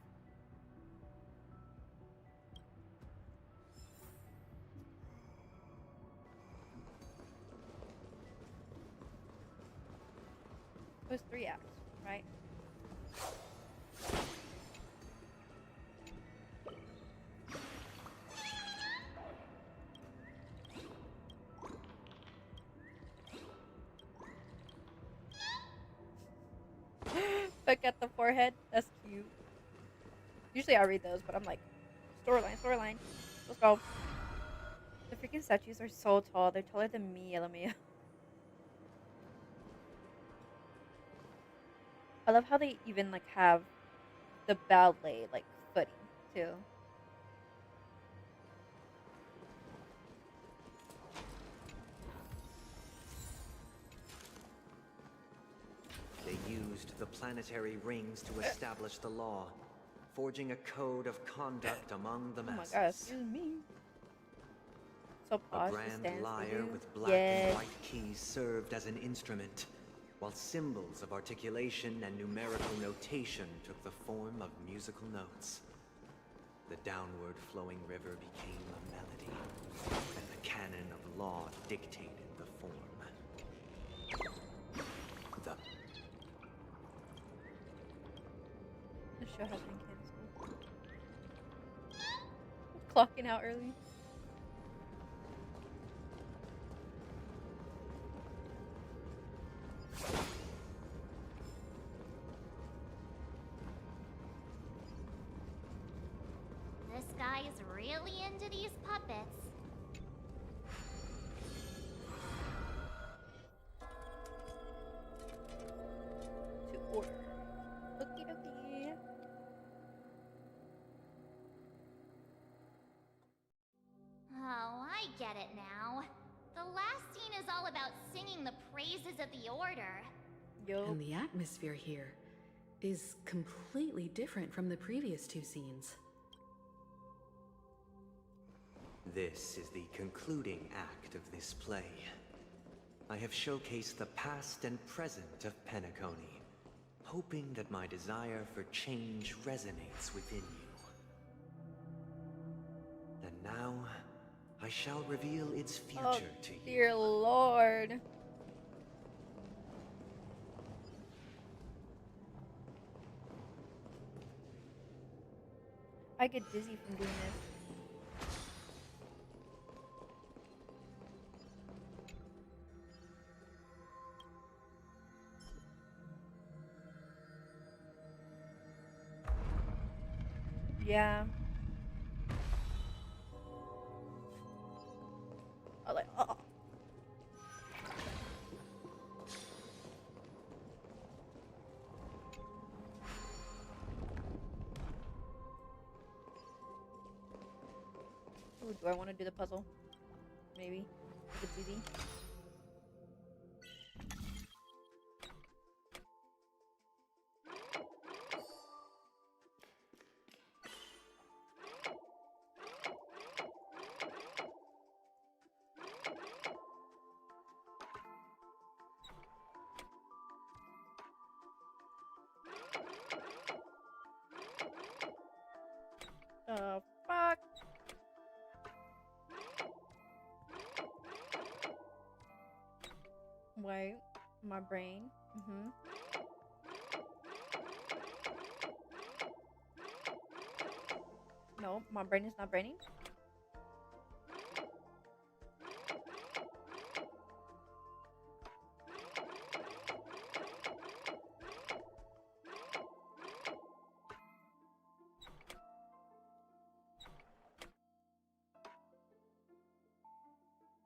It was 3 acts, right? Look at the forehead. That's cute. Usually I read those, but I'm like, storyline. Let's go. The freaking statues are so tall. They're taller than me, LMAO. I love how they even like have the ballet like footing too. They used the planetary rings to establish the law, forging a code of conduct among the masses. Oh my god, excuse me. So A posh. grand lyre with black yes. and white keys served as an instrument, while symbols of articulation and numerical notation took the form of musical notes. The downward flowing river became a melody, and the canon of law dictated the form. The show has been canceled. Clocking out early. This guy is really into these puppets. To order. Okie dokie. Oh, I get it now. The last scene is all about singing the praises of the Order. And the atmosphere here is completely different from the previous 2 scenes. This is the concluding act of this play. I have showcased the past and present of Penacony, hoping that my desire for change resonates within you. And now, I shall reveal its future to you. Dear Lord. I get dizzy from doing this. Yeah. I like, oh. Ooh, do I want to do the puzzle? Maybe. If it's easy. Fuck. Wait, my brain. No, my brain is not braining.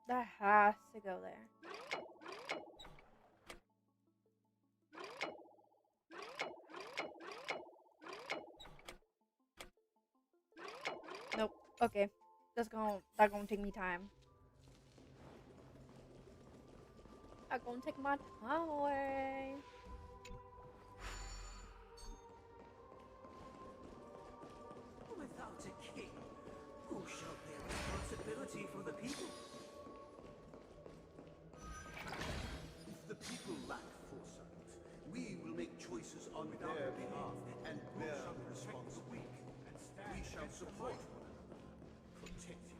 That has to go there. Okay, that's gonna take me time. I'm gonna take my time away. Without a king, who shall bear responsibility for the people? If the people lack foresight, we will make choices on their behalf and bear responsibility. We shall support one another, protect you,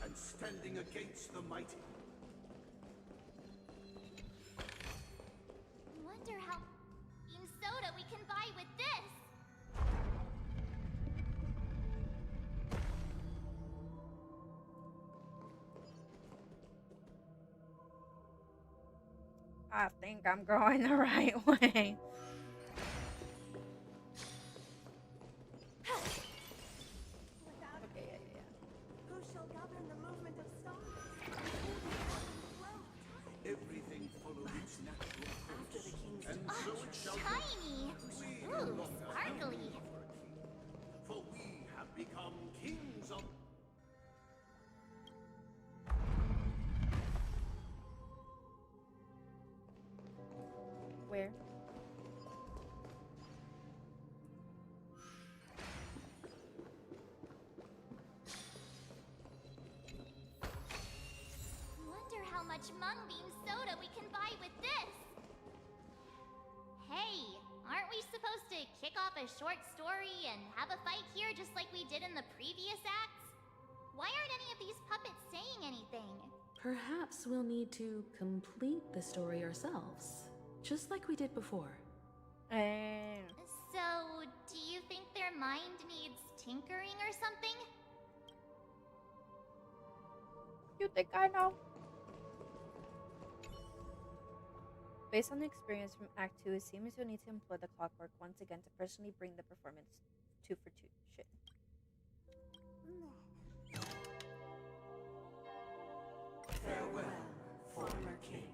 and standing against the mighty. Wonder how bean soda we can buy with this. I think I'm going the right way. Okay, yeah. Who shall govern the movement of stars? Everything follows its natural After the king's and so it shall be. Shiny. Ooh, sparkly. For we have become kings of... Where? Wonder how much mung bean soda we can buy with this. Hey, aren't we supposed to kick off a short story and have a fight here just like we did in the previous acts? Why aren't any of these puppets saying anything? Perhaps we'll need to complete the story ourselves, just like we did before. So, do you think their mind needs tinkering or something? You think I know? Based on the experience from Act 2, it seems you'll need to employ the clockwork once again to personally bring the performance 2 for 2. Shit. Farewell, former king.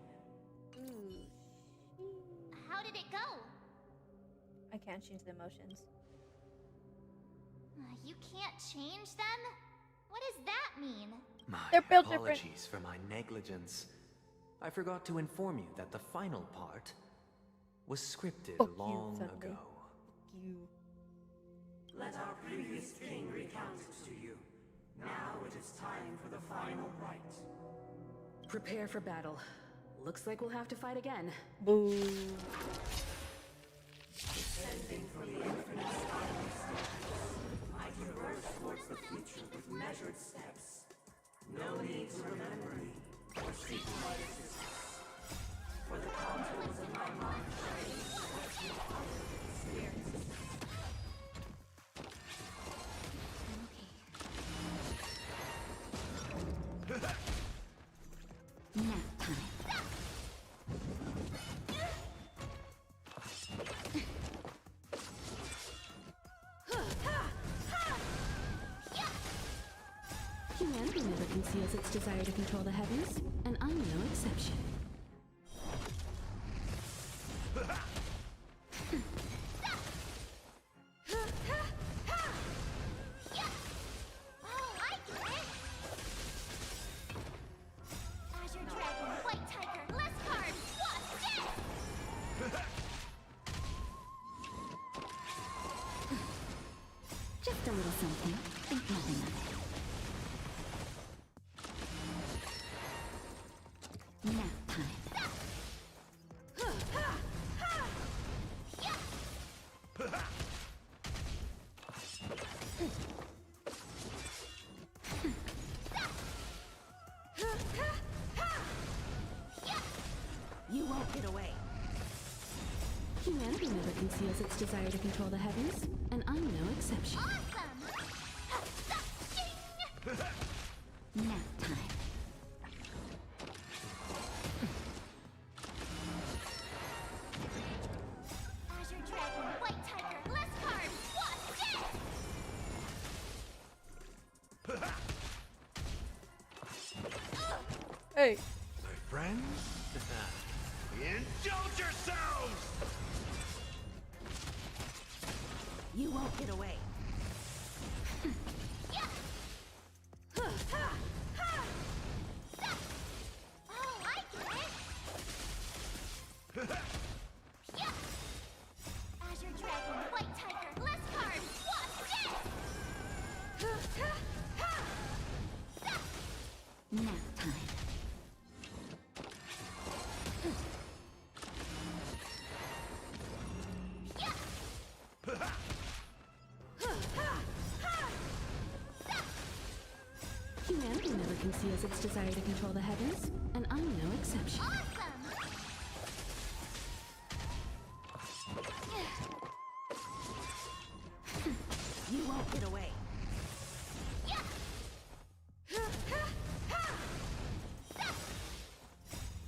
How did it go? I can't change the emotions. You can't change them? What does that mean? My They're built different. apologies for my negligence. I forgot to inform you that the final part was scripted long ago. You. Let our previous king recount it to you. Now it is time for the final rite. Prepare for battle. Looks like we'll have to fight again. Boo. Descending from the infinite spiral staircase, I converge towards the future with measured steps. No need to remember me or seek my existence. For the contours of my mind change what you experience. Nap time. Humanity never conceals its desire to control the heavens, and I'm no exception. Oh, I get it! Azure Dragon, White Tiger, less cards, what's this? Just a little something. Think nothing of it. Nap time. You won't get away. Humanity never conceals its desire to control the heavens, and I'm no exception. Nap time. Azure Dragon, White Tiger, less cards, what's this? Hey. My friends, indulge yourselves! You won't get away. Azure Dragon, White Tiger, less card, Wasp, Nap time. Humanity never conceals its desire to control the heavens, and I'm no exception. You won't get away.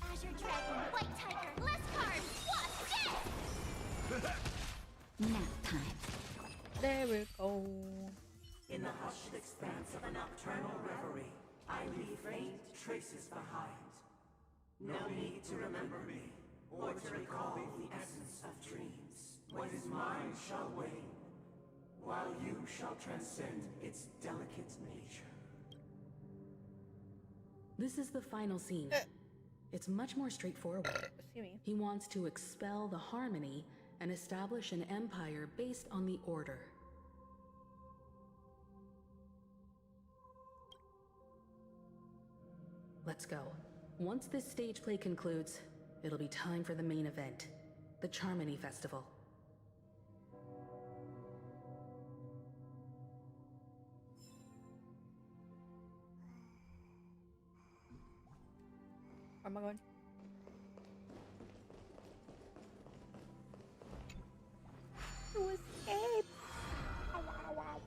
Azure Dragon, White Tiger, less card, Wasp, Nap time. There we go. In the hushed expanse of a nocturnal reverie, I leave faint traces behind. No need to remember me, or to recall the essence of dreams. What is mine shall wane, while you shall transcend its delicate nature. This is the final scene. It's much more straightforward. Excuse me. He wants to expel the Harmony and establish an empire based on the Order. Let's go. Once this stage play concludes, it'll be time for the main event, the Charmony Festival. Where am I going? To escape. Ow, ow, ow, ow.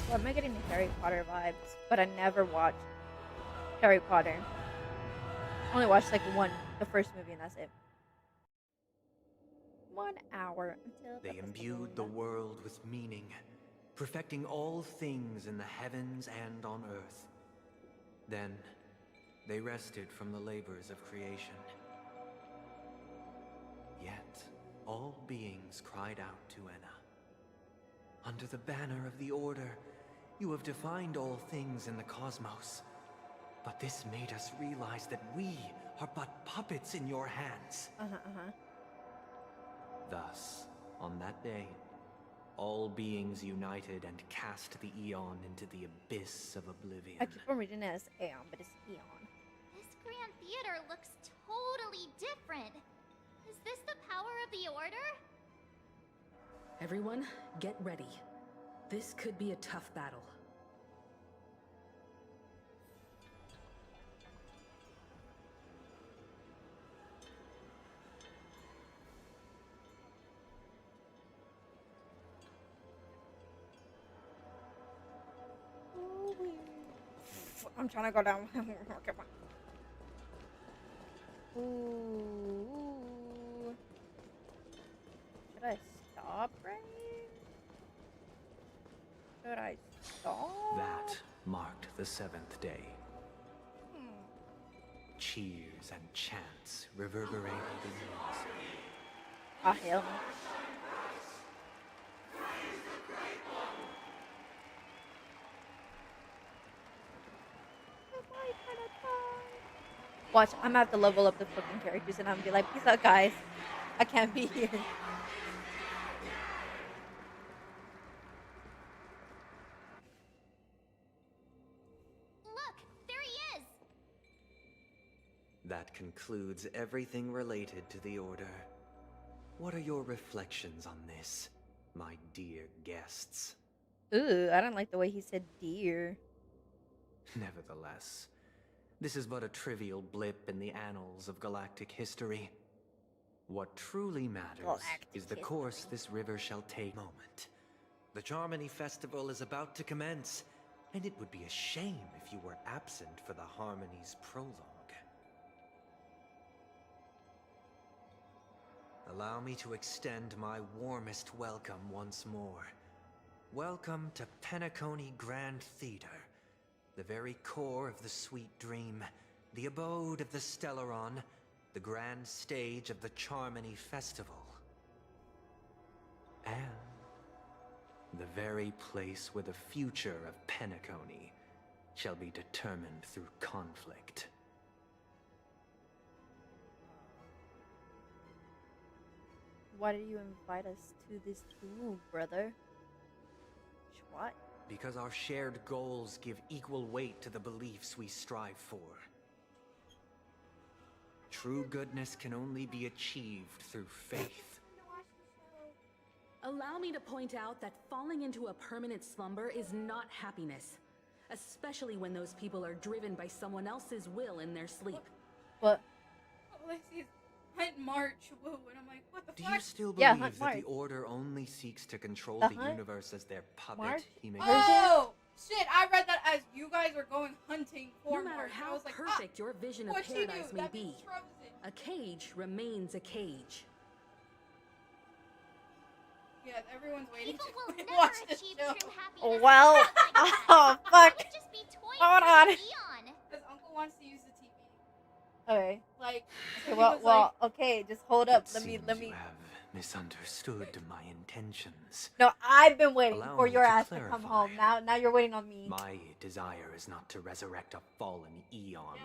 Well, am I getting the Harry Potter vibes? But I never watched Harry Potter. I only watched like the first movie, and that's it. 1 hour until They imbued the world with meaning, perfecting all things in the heavens and on earth. Then, they rested from the labors of creation. Yet, all beings cried out to Enna. Under the banner of the Order, you have defined all things in the cosmos. But this made us realize that we are but puppets in your hands. Thus, on that day, all beings united and cast the Eon into the abyss of oblivion. I keep on reading it as Aeon, but it's Eon. This Grand Theater looks totally different. Is this the power of the Order? Everyone, get ready. This could be a tough battle. I'm trying to go down. Okay, fine. Ooh. Should I stop right? Should I stop? That marked the 7th day. Cheers and chants reverberated in unison. Ah, hell no. Watch, I'm gonna have to level up the fucking characters and I'm gonna be like, peace out, guys. I can't be here. Look, there he is! That concludes everything related to the Order. What are your reflections on this, my dear guests? Ooh, I don't like the way he said dear. Nevertheless, this is but a trivial blip in the annals of galactic history. What truly matters is the course this river shall take. Moment. The Charmony Festival is about to commence, and it would be a shame if you were absent for the Harmony's prologue. Allow me to extend my warmest welcome once more. Welcome to Penacony Grand Theater, the very core of the sweet dream, the abode of the Stellaron, the grand stage of the Charmony Festival. And The very place where the future of Penacony shall be determined through conflict. Why did you invite us to this tomb, brother? What? Because our shared goals give equal weight to the beliefs we strive for. True goodness can only be achieved through faith. Allow me to point out that falling into a permanent slumber is not happiness. Especially when those people are driven by someone else's will in their sleep. What? All I see is Hunt March, woo, and I'm like, what the Do fuck? you still believe that the Order only seeks to control the universe as their puppet? Oh, shit, I read that as you guys are going hunting for No matter March. how I was like, perfect your vision of what'd she paradise do? may That be, means frozen. a cage remains a cage. Yeah, everyone's waiting People will to never watch this achieve show. true happiness. Well, oh fuck. It would just be toys Hold for on. Eon. Because Uncle wants to use the TV. Okay. Like, so Okay, he was like, okay, just hold up. Let me. You have misunderstood my intentions. No, I've been waiting Allow for me your to ass to come clarify. home. Now you're waiting on me. My desire is not to resurrect a fallen Eon,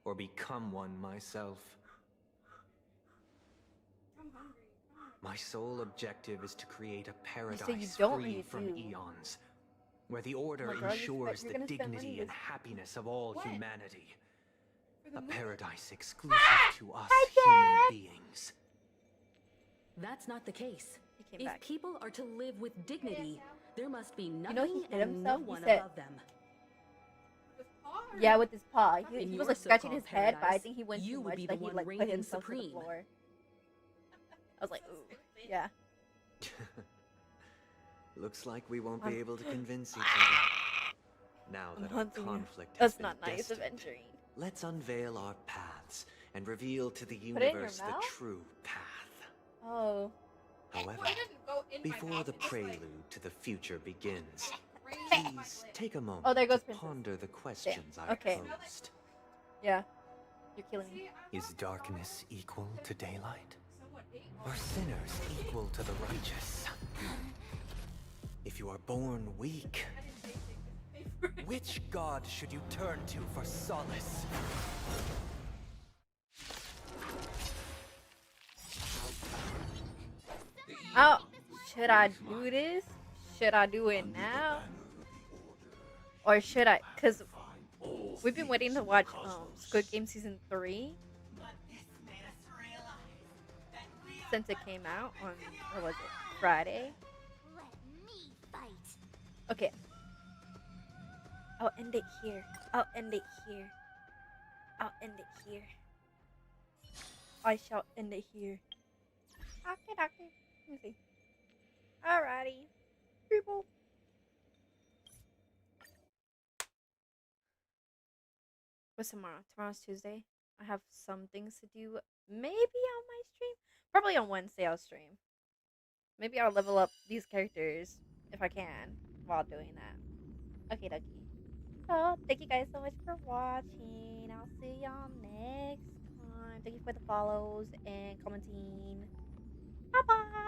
or become one myself. I'm hungry. My sole objective is to create a You paradise don't free need from to. eons, where the Order Oh my God, ensures you're the gonna spend money dignity and this- happiness of all When? humanity. For the A movie? paradise exclusive to us human beings. That's not the case. He came If back. people are to live with dignity, there must be nothing know he hit and no himself? He one said- above them. Yeah, with his paw. He In was your like scratching so-called his head, but I paradise, think he went you too would much be that the he one like put reigning himself to the supreme. floor. I was like, ooh, yeah. Looks like we won't I'm- be able to convince each other. Now I'm that our hunting you. conflict has That's been not nice, destined, adventuring. let's unveil our paths and reveal to the Put it in your universe the mouth? true path. Oh. However, Well, it didn't go in my before mouth, the it just, like, prelude to the future begins, grazed my please lip. take a moment Oh, there goes to Princess. ponder the questions I Okay. posed. Yeah. You're killing me. Is darkness equal to daylight? Are sinners equal to the righteous? If you are born weak, which god should you turn to for solace? Oh, should I do this? Should I do it now? Or should I? Cause we've been waiting to watch Squid Game season 3 since it came out on, what was it, Friday? Let me fight. Okay. I'll end it here. I'll end it here. I'll end it here. I shall end it here. Okay, doctor. Let me see. Alrighty. People. What's tomorrow? Tomorrow's Tuesday. I have some things to do. Maybe on my stream. Probably on Wednesday I'll stream. Maybe I'll level up these characters if I can while doing that. Okay, dokie. So, thank you guys so much for watching. I'll see y'all next time. Thank you for the follows and commenting. Bye bye.